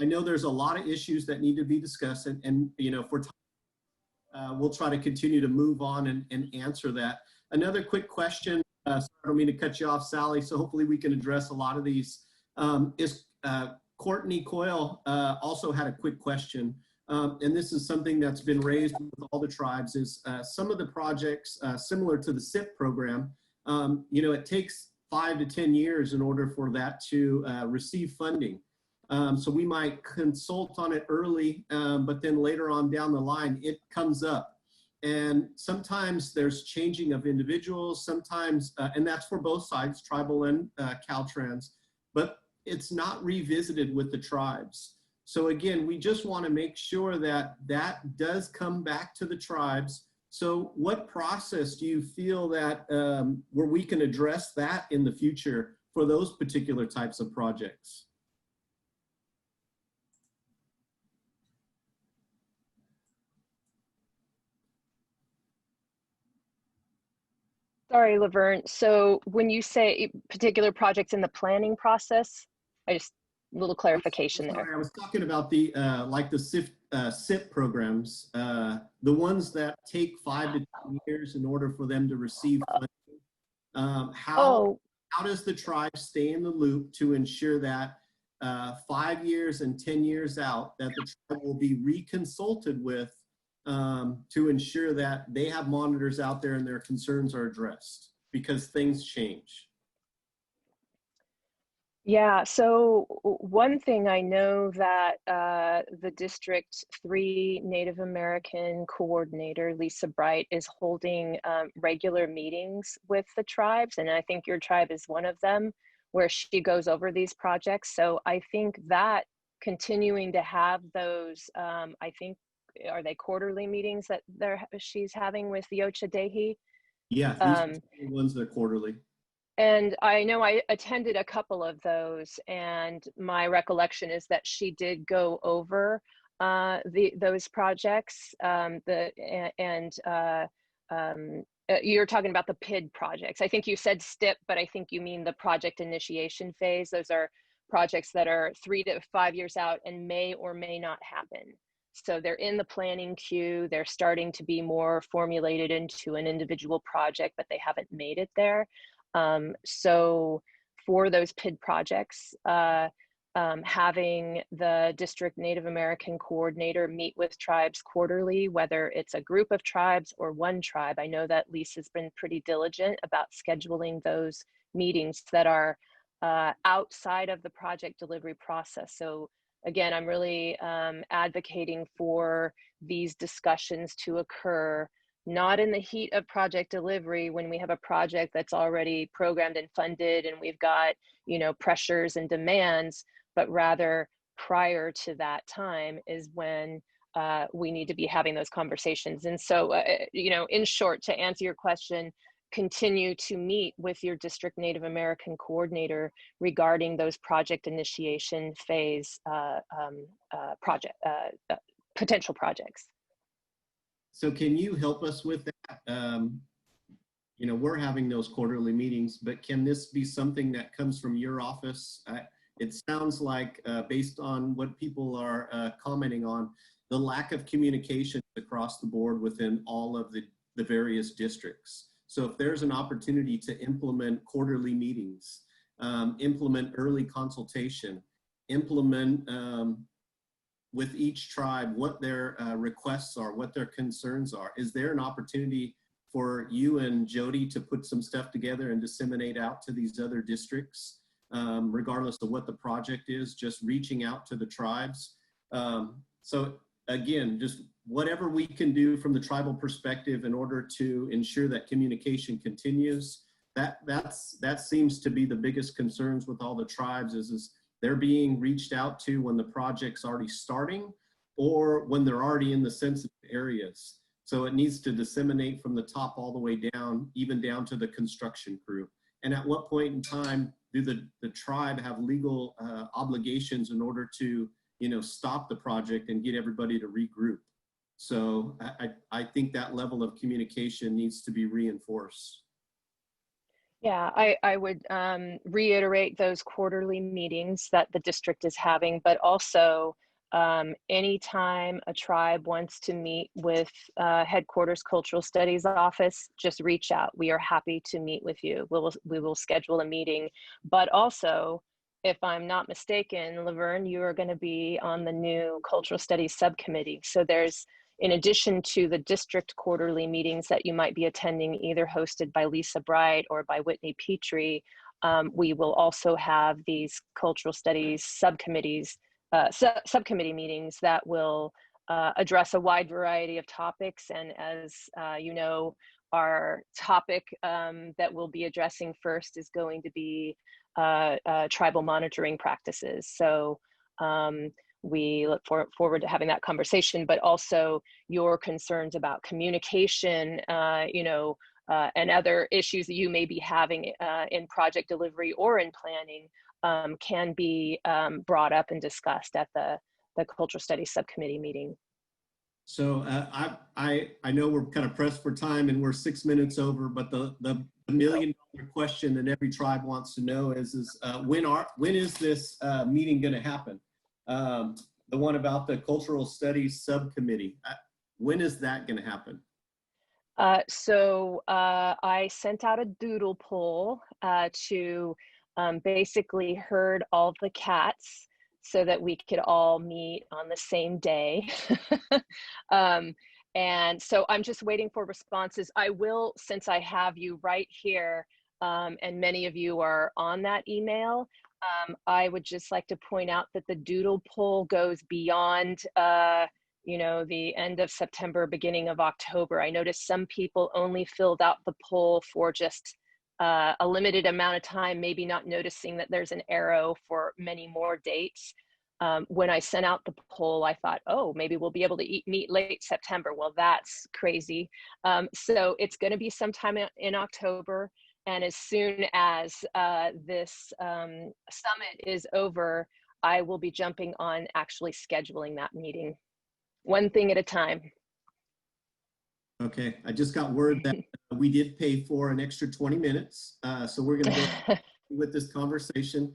I know there's a lot of issues that need to be discussed, and you know, for time, we'll try to continue to move on and answer that. Another quick question. I don't mean to cut you off, Sally, so hopefully we can address a lot of these. Courtney Coyle also had a quick question, and this is something that's been raised with all the tribes, is some of the projects similar to the SIP program, you know, it takes 5 to 10 years in order for that to receive funding. So we might consult on it early, but then later on down the line, it comes up. And sometimes there's changing of individuals, sometimes, and that's for both sides, tribal and Caltrans, but it's not revisited with the tribes. So again, we just want to make sure that that does come back to the tribes. So what process do you feel that where we can address that in the future for those particular types of projects? Sorry, Laverne. So when you say particular projects in the planning process, a little clarification there. Sorry, I was talking about the like the SIP programs, the ones that take 5 to 10 years in order for them to receive funding. How does the tribe stay in the loop to ensure that 5 years and 10 years out that the tribe will be reconsulted with to ensure that they have monitors out there and their concerns are addressed because things change? Yeah, so one thing I know that the District 3 Native American coordinator, Lisa Bright, is holding regular meetings with the tribes, and I think your tribe is one of them, where she goes over these projects. So I think that continuing to have those, I think, are they quarterly meetings that she's having with the Ocha-Dehi? Yeah, these are the ones that are quarterly. And I know I attended a couple of those, and my recollection is that she did go over those projects. You're talking about the PID projects. I think you said STIP, but I think you mean the project initiation phase. Those are projects that are 3 to 5 years out and may or may not happen. So they're in the planning queue. They're starting to be more formulated into an individual project, but they haven't made it there. So for those PID projects, having the District Native American coordinator meet with tribes quarterly, whether it's a group of tribes or one tribe. I know that Lisa's been pretty diligent about scheduling those meetings that are outside of the project delivery process. So again, I'm really advocating for these discussions to occur not in the heat of project delivery when we have a project that's already programmed and funded and we've got, you know, pressures and demands, but rather prior to that time is when we need to be having those conversations. And so, you know, in short, to answer your question, continue to meet with your District Native American coordinator regarding those project initiation phase potential projects. So can you help us with that? You know, we're having those quarterly meetings, but can this be something that comes from your office? It sounds like based on what people are commenting on, the lack of communication across the board within all of the various districts. So if there's an opportunity to implement quarterly meetings, implement early consultation, implement with each tribe what their requests are, what their concerns are. Is there an opportunity for you and Jody to put some stuff together and disseminate out to these other districts, regardless of what the project is, just reaching out to the tribes? So again, just whatever we can do from the tribal perspective in order to ensure that communication continues, that seems to be the biggest concerns with all the tribes is they're being reached out to when the project's already starting or when they're already in the sensitive areas. So it needs to disseminate from the top all the way down, even down to the construction crew. And at what point in time do the tribe have legal obligations in order to, you know, stop the project and get everybody to regroup? So I think that level of communication needs to be reinforced. Yeah, I would reiterate those quarterly meetings that the district is having, but also anytime a tribe wants to meet with Headquarters Cultural Studies Office, just reach out. We are happy to meet with you. We will schedule a meeting. But also, if I'm not mistaken, Laverne, you are going to be on the new Cultural Studies Subcommittee. So there's, in addition to the district quarterly meetings that you might be attending, either hosted by Lisa Bright or by Whitney Petrie, we will also have these cultural studies subcommittees, subcommittee meetings that will address a wide variety of topics. And as you know, our topic that we'll be addressing first is going to be tribal monitoring practices. So we look forward to having that conversation, but also your concerns about communication, you know, and other issues that you may be having in project delivery or in planning can be brought up and discussed at the Cultural Studies Subcommittee meeting. So I know we're kind of pressed for time and we're 6 minutes over, but the $1 million question that every tribe wants to know is when is this meeting going to happen? The one about the Cultural Studies Subcommittee. When is that going to happen? So I sent out a doodle poll to basically herd all the cats so that we could all meet on the same day. And so I'm just waiting for responses. I will, since I have you right here, and many of you are on that email, I would just like to point out that the doodle poll goes beyond, you know, the end of September, beginning of October. I noticed some people only filled out the poll for just a limited amount of time, maybe not noticing that there's an arrow for many more dates. When I sent out the poll, I thought, oh, maybe we'll be able to meet late September. Well, that's crazy. So it's going to be sometime in October. And as soon as this summit is over, I will be jumping on actually scheduling that meeting. One thing at a time. Okay, I just got word that we did pay for an extra 20 minutes. So we're going to go with this conversation.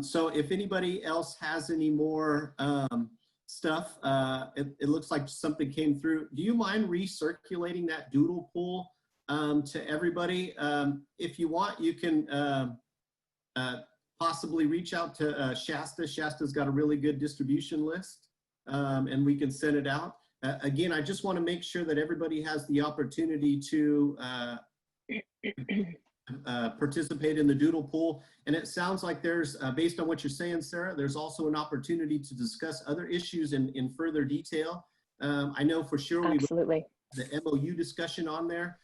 So if anybody else has any more stuff, it looks like something came through. Do you mind recirculating that doodle poll to everybody? If you want, you can possibly reach out to Shasta. Shasta's got a really good distribution list, and we can send it out. Again, I just want to make sure that everybody has the opportunity to participate in the doodle poll. And it sounds like there's, based on what you're saying, Sarah, there's also an opportunity to discuss other issues in further detail. I know for sure Absolutely. the MOU discussion on there.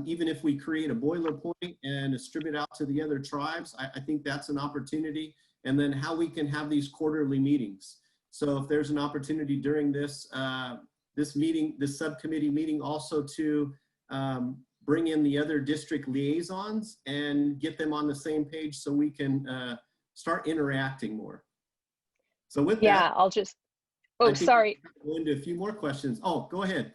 Even if we create a boilerplate and distribute out to the other tribes, I think that's an opportunity. And then how we can have these quarterly meetings. So if there's an opportunity during this this subcommittee meeting also to bring in the other district liaisons and get them on the same page so we can start interacting more. So with that, I'll just, oh, sorry. Go into a few more questions. Oh, go ahead.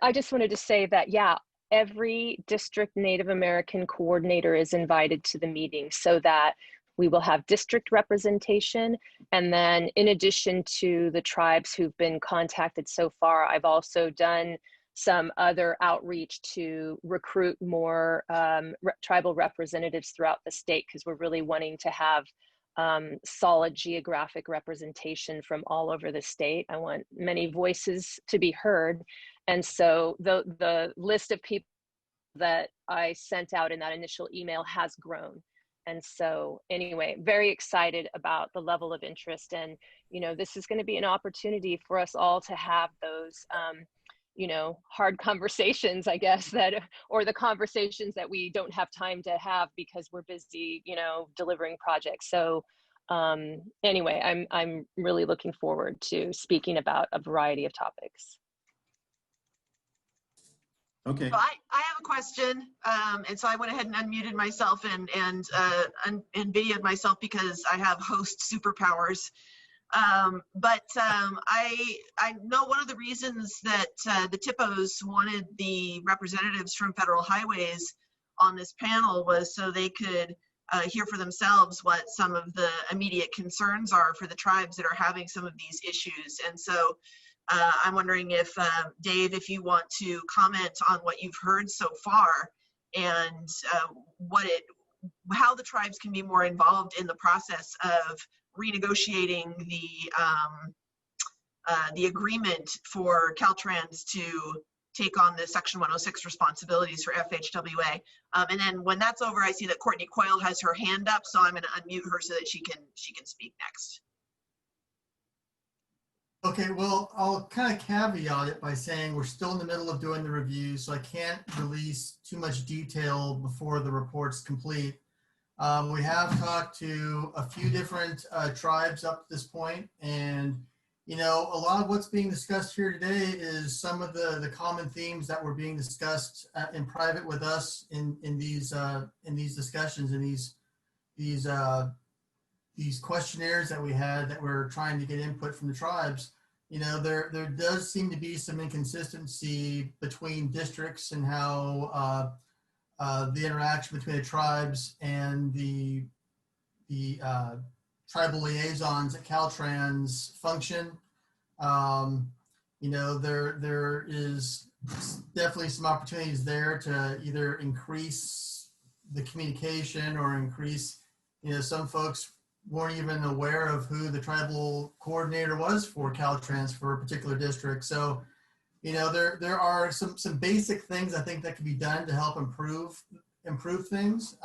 I just wanted to say that, yeah, every district Native American coordinator is invited to the meeting so that we will have district representation. And then in addition to the tribes who've been contacted so far, I've also done some other outreach to recruit more tribal representatives throughout the state, because we're really wanting to have solid geographic representation from all over the state. I want many voices to be heard. And so the list of people that I sent out in that initial email has grown. And so anyway, very excited about the level of interest. And, you know, this is going to be an opportunity for us all to have those, you know, hard conversations, I guess, or the conversations that we don't have time to have because we're busy, you know, delivering projects. So anyway, I'm really looking forward to speaking about a variety of topics. Okay. So I have a question, and so I went ahead and unmuted myself and videoed myself because I have host superpowers. But I know one of the reasons that the THPOs wanted the representatives from Federal Highways on this panel was so they could hear for themselves what some of the immediate concerns are for the tribes that are having some of these issues. And so I'm wondering if, Dave, if you want to comment on what you've heard so far and how the tribes can be more involved in the process of renegotiating the agreement for Caltrans to take on the Section 106 responsibilities for FHWA. And then when that's over, I see that Courtney Coyle has her hand up, so I'm going to unmute her so that she can speak next. Okay, well, I'll kind of caveat it by saying we're still in the middle of doing the review, so I can't release too much detail before the report's complete. We have talked to a few different tribes up to this point, and you know, a lot of what's being discussed here today is some of the common themes that were being discussed in private with us in these discussions and these questionnaires that we had that we're trying to get input from the tribes. You know, there does seem to be some inconsistency between districts and how the interaction between the tribes and the tribal liaisons at Caltrans function. You know, there is definitely some opportunities there to either increase the communication or increase, you know, some folks weren't even aware of who the tribal coordinator was for Caltrans for a particular district. So, you know, there are some basic things I think that can be done to help improve things.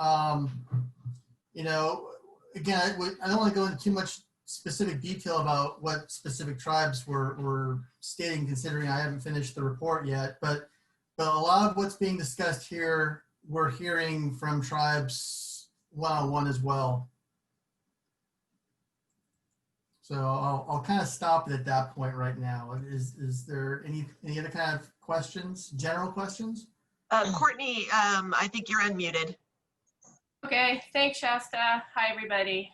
You know, again, I don't want to go into too much specific detail about what specific tribes were stating, considering I haven't finished the report yet, but a lot of what's being discussed here, we're hearing from tribes one-on-one as well. So I'll kind of stop it at that point right now. Is there any other kind of questions, general questions? Courtney, I think you're unmuted. Okay, thanks, Shasta. Hi, everybody.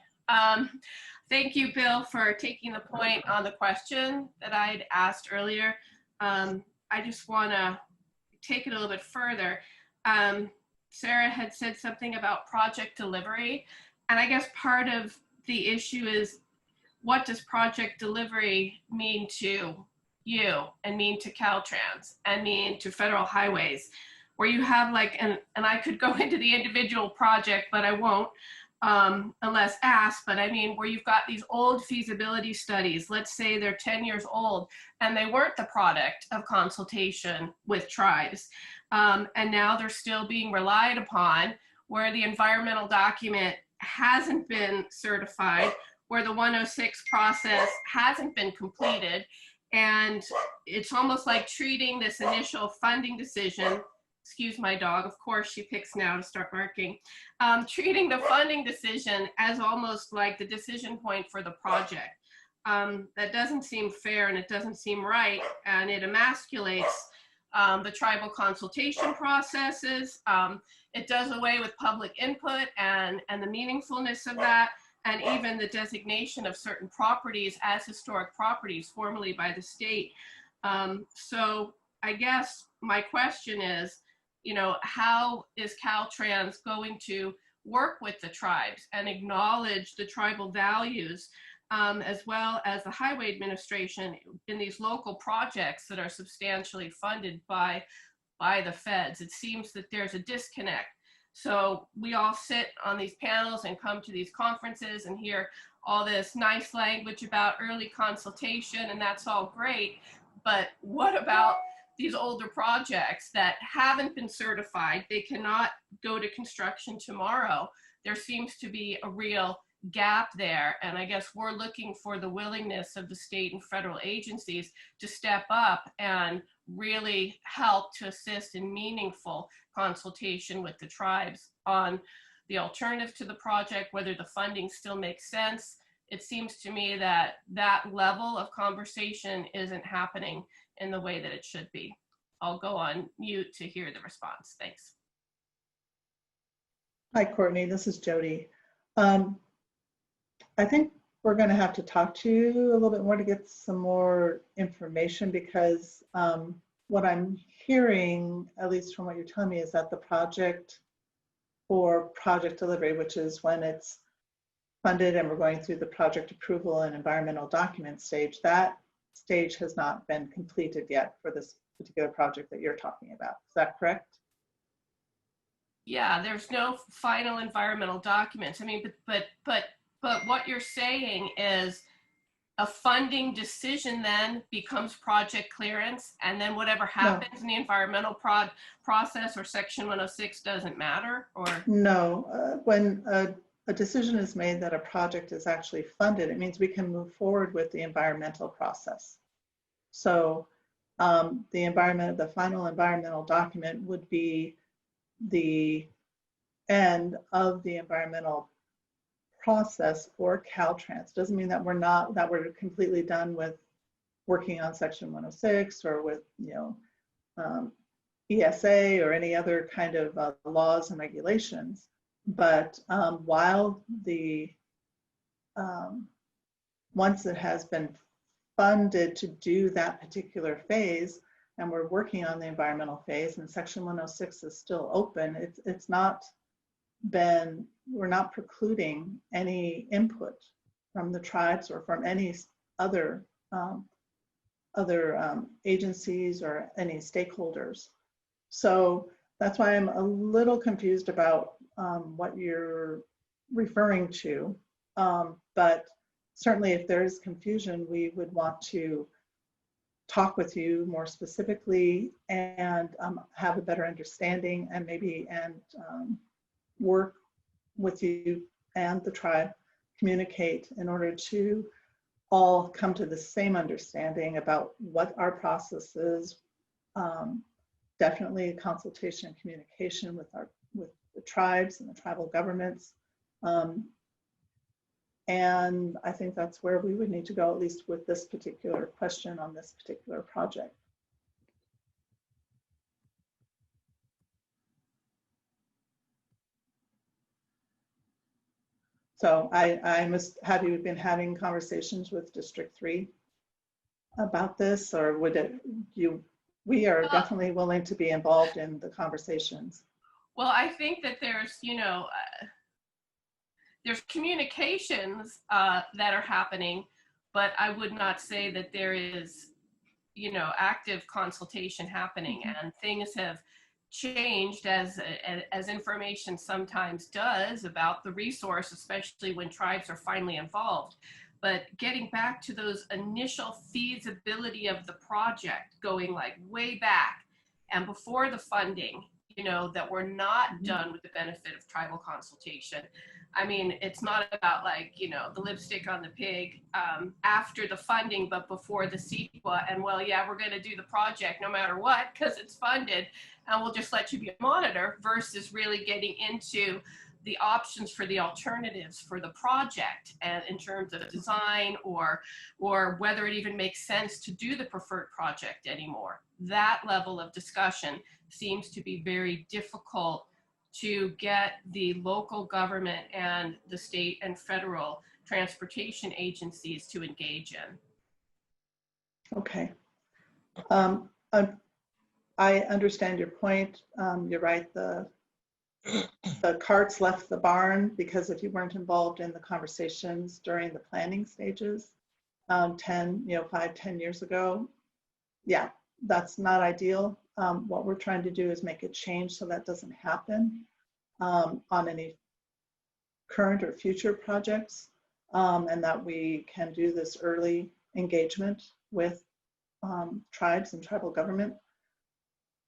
Thank you, Bill, for taking the point on the question that I'd asked earlier. I just want to take it a little bit further. Sarah had said something about project delivery, and I guess part of the issue is, what does project delivery mean to you and mean to Caltrans and mean to federal highways, where you have like, and I could go into the individual project, but I won't unless asked, but I mean, where you've got these old feasibility studies, let's say they're 10 years old and they weren't the product of consultation with tribes. And now they're still being relied upon, where the environmental document hasn't been certified, where the 106 process hasn't been completed. And it's almost like treating this initial funding decision, excuse my dog, of course she picks now to start barking, treating the funding decision as almost like the decision point for the project. That doesn't seem fair and it doesn't seem right, and it emasculates the tribal consultation processes. It does away with public input and the meaningfulness of that, and even the designation of certain properties as historic properties formerly by the state. So I guess my question is, you know, how is Caltrans going to work with the tribes and acknowledge the tribal values, as well as the highway administration in these local projects that are substantially funded by the feds? It seems that there's a disconnect. So we all sit on these panels and come to these conferences and hear all this nice language about early consultation, and that's all great. But what about these older projects that haven't been certified? They cannot go to construction tomorrow. There seems to be a real gap there. And I guess we're looking for the willingness of the state and federal agencies to step up and really help to assist in meaningful consultation with the tribes on the alternative to the project, whether the funding still makes sense. It seems to me that that level of conversation isn't happening in the way that it should be. I'll go on mute to hear the response. Thanks. Hi, Courtney, this is Jody. I think we're going to have to talk to you a little bit more to get some more information, because what I'm hearing, at least from what you're telling me, is that the project for project delivery, which is when it's funded and we're going through the project approval and environmental document stage, that stage has not been completed yet for this particular project that you're talking about. Is that correct? Yeah, there's no final environmental documents. I mean, but what you're saying is a funding decision then becomes project clearance, and then whatever happens in the environmental process or section 106 doesn't matter? Or no, when a decision is made that a project is actually funded, it means we can move forward with the environmental process. So the final environmental document would be the end of the environmental process for Caltrans. Doesn't mean that we're completely done with working on section 106 or with, you know, ESA or any other kind of laws and regulations. But while once it has been funded to do that particular phase, and we're working on the environmental phase, and section 106 is still open, it's not been, we're not precluding any input from the tribes or from any other agencies or any stakeholders. So that's why I'm a little confused about what you're referring to. But certainly if there is confusion, we would want to talk with you more specifically and have a better understanding, and maybe work with you and the tribe communicate in order to all come to the same understanding about what our process is. Definitely consultation and communication with the tribes and the tribal governments. And I think that's where we would need to go, at least with this particular question on this particular project. So have you been having conversations with District 3 about this, or we are definitely willing to be involved in the conversations. Well, I think that there's, there's communications that are happening, but I would not say that there is, active consultation happening, and things have changed as information sometimes does about the resource, especially when tribes are finally involved. But getting back to those initial feasibility of the project, going like way back and before the funding, that we're not done with the benefit of tribal consultation. I mean, it's not about like, the lipstick on the pig after the funding, but before the CEQA. And well, yeah, we're going to do the project no matter what, because it's funded, and we'll just let you be a monitor, versus really getting into the options for the alternatives for the project, and in terms of design or whether it even makes sense to do the preferred project anymore. That level of discussion seems to be very difficult to get the local government and the state and federal transportation agencies to engage in. Okay. I understand your point. You're right. The carts left the barn, because if you weren't involved in the conversations during the planning stages 5-10 years ago, yeah, that's not ideal. What we're trying to do is make a change so that doesn't happen on any current or future projects, and that we can do this early engagement with tribes and tribal government.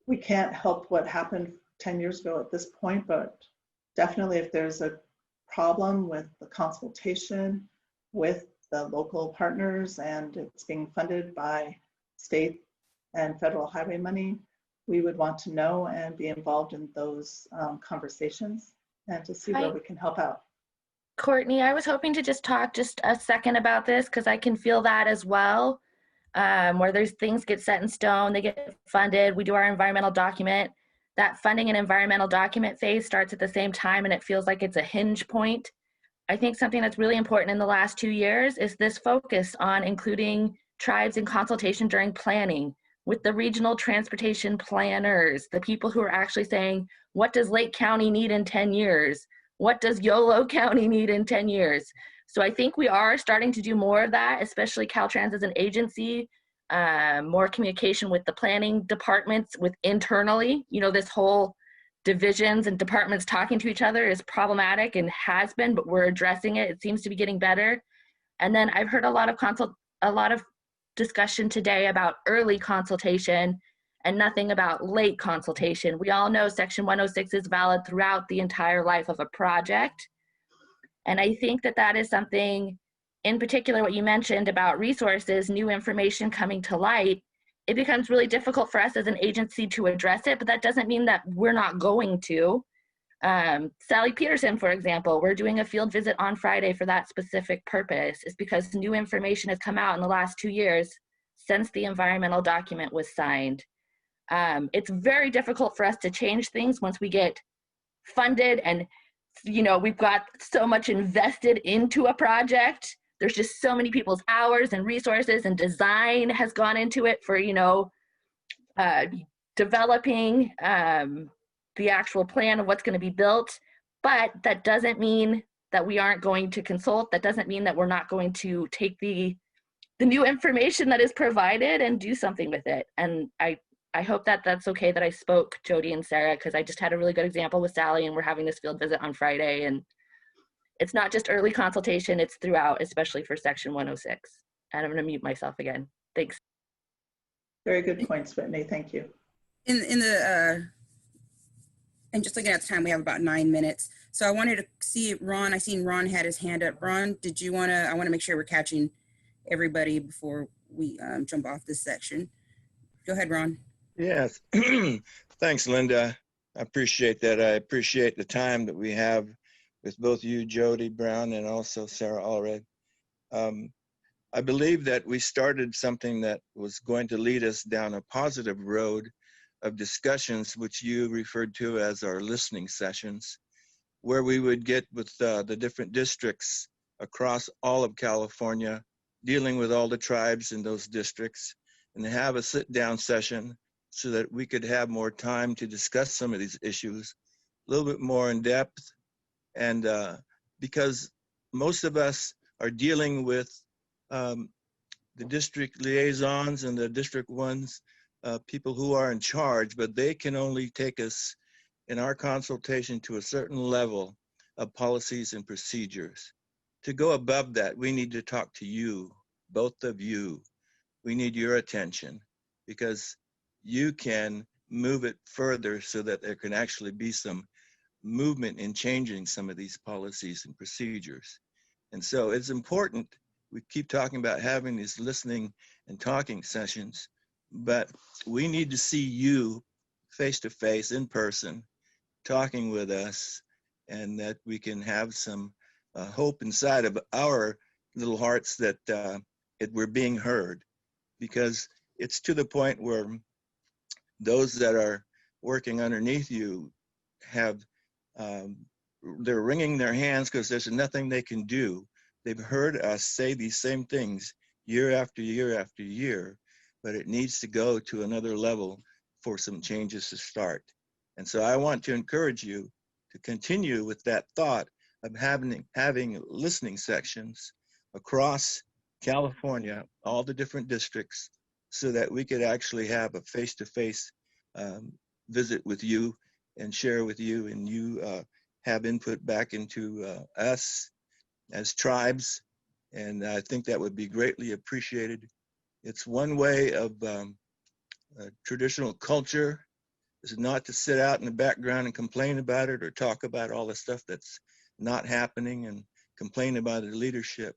We can't help what happened 10 years ago at this point, but definitely if there's a problem with the consultation with the local partners and it's being funded by state and federal highway money, we would want to know and be involved in those conversations and to see where we can help out. Courtney, I was hoping to just talk just a second about this, because I can feel that as well, where there's things get set in stone, they get funded, we do our environmental document. That funding and environmental document phase starts at the same time, and it feels like it's a hinge point. I think something that's really important in the last 2 years is this focus on including tribes in consultation during planning with the regional transportation planners, the people who are actually saying, what does Lake County need in 10 years? What does Yolo County need in 10 years? So I think we are starting to do more of that, especially Caltrans as an agency, more communication with the planning departments, with internally, this whole divisions and departments talking to each other is problematic and has been, but we're addressing it. It seems to be getting better. And then I've heard a lot of discussion today about early consultation and nothing about late consultation. We all know Section 106 is valid throughout the entire life of a project. And I think that that is something, in particular, what you mentioned about resources, new information coming to light, it becomes really difficult for us as an agency to address it, but that doesn't mean that we're not going to. Sally Peterson, for example, we're doing a field visit on Friday for that specific purpose. It's because new information has come out in the last 2 years since the environmental document was signed. It's very difficult for us to change things once we get funded and, we've got so much invested into a project. There's just so many people's hours and resources and design has gone into it for, developing the actual plan of what's going to be built. But that doesn't mean that we aren't going to consult. That doesn't mean that we're not going to take the new information that is provided and do something with it. And I hope that that's okay that I spoke, Jody and Sarah, because I just had a really good example with Sally, and we're having this field visit on Friday. And it's not just early consultation, it's throughout, especially for Section 106. And I'm going to mute myself again. Thanks. Very good points, Whitney. Thank you. And just looking at the time, we have about 9 minutes. So I wanted to see Ron. I seen Ron had his hand up. Ron, did you want to, I want to make sure we're catching everybody before we jump off this section. Go ahead, Ron. Yes. Thanks, Linda. I appreciate that. I appreciate the time that we have with both you, Jody Brown, and also Sarah Allred. I believe that we started something that was going to lead us down a positive road of discussions, which you referred to as our listening sessions, where we would get with the different districts across all of California, dealing with all the tribes in those districts, and have a sit-down session so that we could have more time to discuss some of these issues a little bit more in depth. And because most of us are dealing with the district liaisons and the district ones, people who are in charge, but they can only take us in our consultation to a certain level of policies and procedures. To go above that, we need to talk to you, both of you. We need your attention because you can move it further so that there can actually be some movement in changing some of these policies and procedures. And so it's important, we keep talking about having these listening and talking sessions, but we need to see you face to face in person, talking with us, and that we can have some hope inside of our little hearts that we're being heard, because it's to the point where those that are working underneath you have, they're wringing their hands because there's nothing they can do. They've heard us say these same things year after year after year, but it needs to go to another level for some changes to start. And so I want to encourage you to continue with that thought of having listening sections across California, all the different districts, so that we could actually have a face-to-face visit with you and share with you, and you have input back into us as tribes. And I think that would be greatly appreciated. It's one way of traditional culture is not to sit out in the background and complain about it or talk about all the stuff that's not happening and complain about the leadership,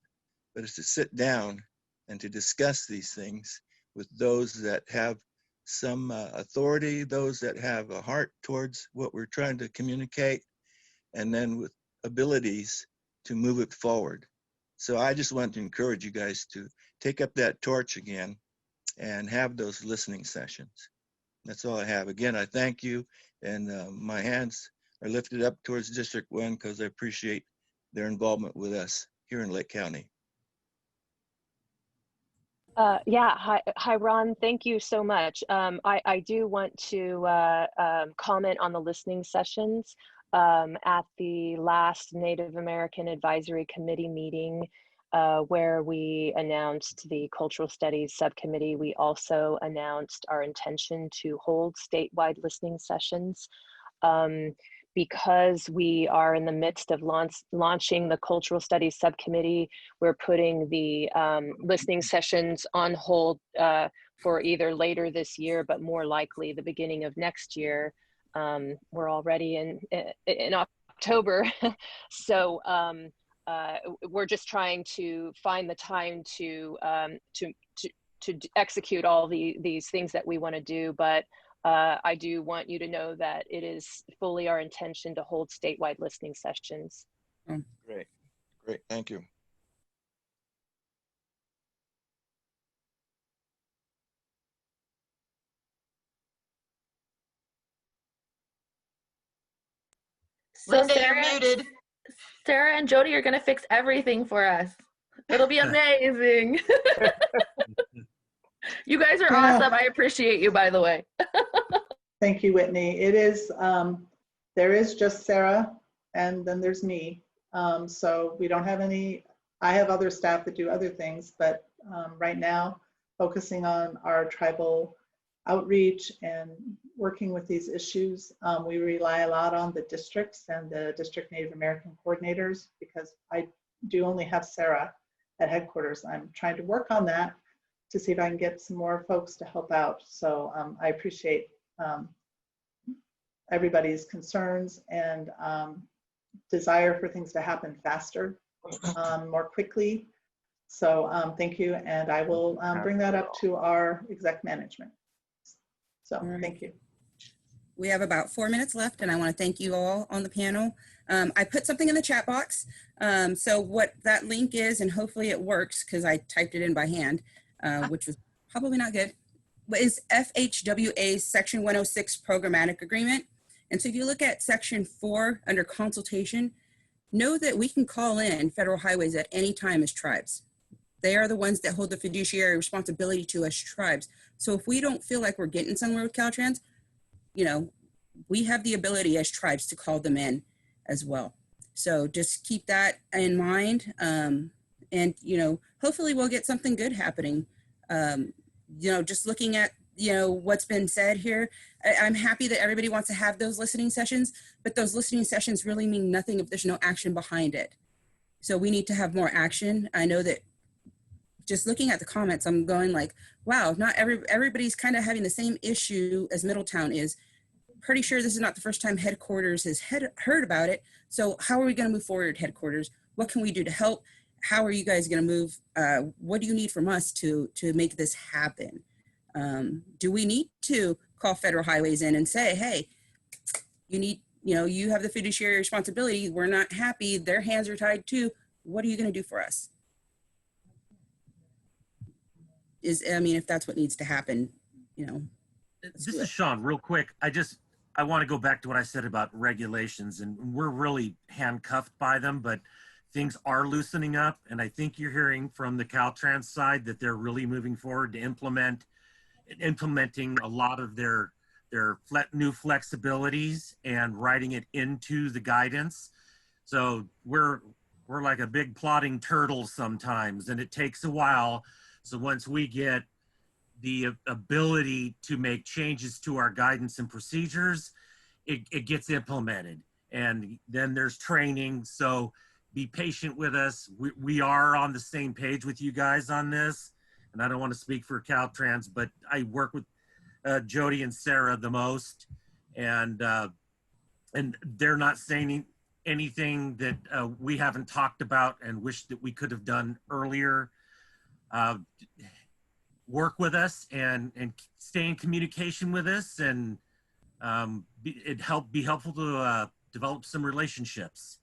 but it's to sit down and to discuss these things with those that have some authority, those that have a heart towards what we're trying to communicate, and then with abilities to move it forward. So I just want to encourage you guys to take up that torch again and have those listening sessions. That's all I have. Again, I thank you, and my hands are lifted up towards District 1 because I appreciate their involvement with us here in Lake County. Yeah, hi, Ron. Thank you so much. I do want to comment on the listening sessions. At the last Native American Advisory Committee meeting, where we announced the Cultural Studies Subcommittee, we also announced our intention to hold statewide listening sessions. Because we are in the midst of launching the Cultural Studies Subcommittee, we're putting the listening sessions on hold for either later this year, but more likely the beginning of next year. We're already in October, so we're just trying to find the time to execute all these things that we want to do, but I do want you to know that it is fully our intention to hold statewide listening sessions. Great, great, thank you. So Linda, you're muted. Sarah and Jody are going to fix everything for us. It'll be amazing. You guys are awesome. I appreciate you, by the way. Thank you, Whitney. It is, there is just Sarah, and then there's me. So we don't have any, I have other staff that do other things, but right now, focusing on our tribal outreach and working with these issues, we rely a lot on the districts and the district Native American coordinators, because I do only have Sarah at headquarters. I'm trying to work on that to see if I can get some more folks to help out. So I appreciate everybody's concerns, and desire for things to happen faster, more quickly. So thank you, and I will bring that up to our exec management. So thank you. We have about 4 minutes left, and I want to thank you all on the panel. I put something in the chat box. So what that link is, and hopefully it works because I typed it in by hand, which was probably not good, but is FHWA Section 106 Programmatic Agreement. And so if you look at Section 4 under consultation, know that we can call in federal highways at any time as tribes. They are the ones that hold the fiduciary responsibility to us tribes. So if we don't feel like we're getting somewhere with Caltrans, you know, we have the ability as tribes to call them in as well. So just keep that in mind. And, you know, hopefully we'll get something good happening. You know, just looking at, you know, what's been said here, I'm happy that everybody wants to have those listening sessions, but those listening sessions really mean nothing if there's no action behind it. So we need to have more action. I know that just looking at the comments, I'm going like, wow, not everybody's kind of having the same issue as Middletown is. Pretty sure this is not the first time headquarters has heard about it. So how are we going to move forward, headquarters? What can we do to help? How are you guys going to move? What do you need from us to make this happen? Do we need to call federal highways in and say, hey, you need, you know, you have the fiduciary responsibility. We're not happy. Their hands are tied too. What are you going to do for us? I mean, if that's what needs to happen, you know. This is Shawn, real quick. I want to go back to what I said about regulations, and we're really handcuffed by them, but things are loosening up. And I think you're hearing from the Caltrans side that they're really moving forward to implementing a lot of their new flexibilities and writing it into the guidance. So we're like a big plodding turtle sometimes, and it takes a while. So once we get the ability to make changes to our guidance and procedures, it gets implemented. And then there's training. So be patient with us. We are on the same page with you guys on this. And I don't want to speak for Caltrans, but I work with Jody and Sarah the most. And they're not saying anything that we haven't talked about and wish that we could have done earlier. Work with us and stay in communication with us, and be helpful to develop some relationships.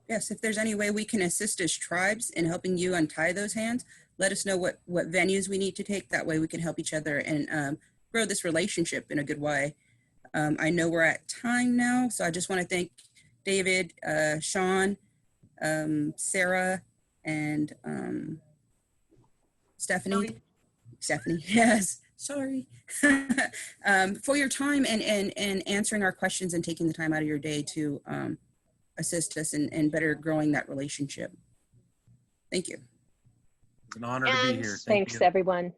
Yes, if there's any way we can assist as tribes in helping you untie those hands, let us know what venues we need to take. That way we can help each other and grow this relationship in a good way. I know we're at time now, so I just want to thank David, Shawn, Sarah, and Stephanie, yes, sorry, for your time and answering our questions and taking the time out of your day to assist us in better growing that relationship. Thank you. It's an honor to be here. Thanks, everyone.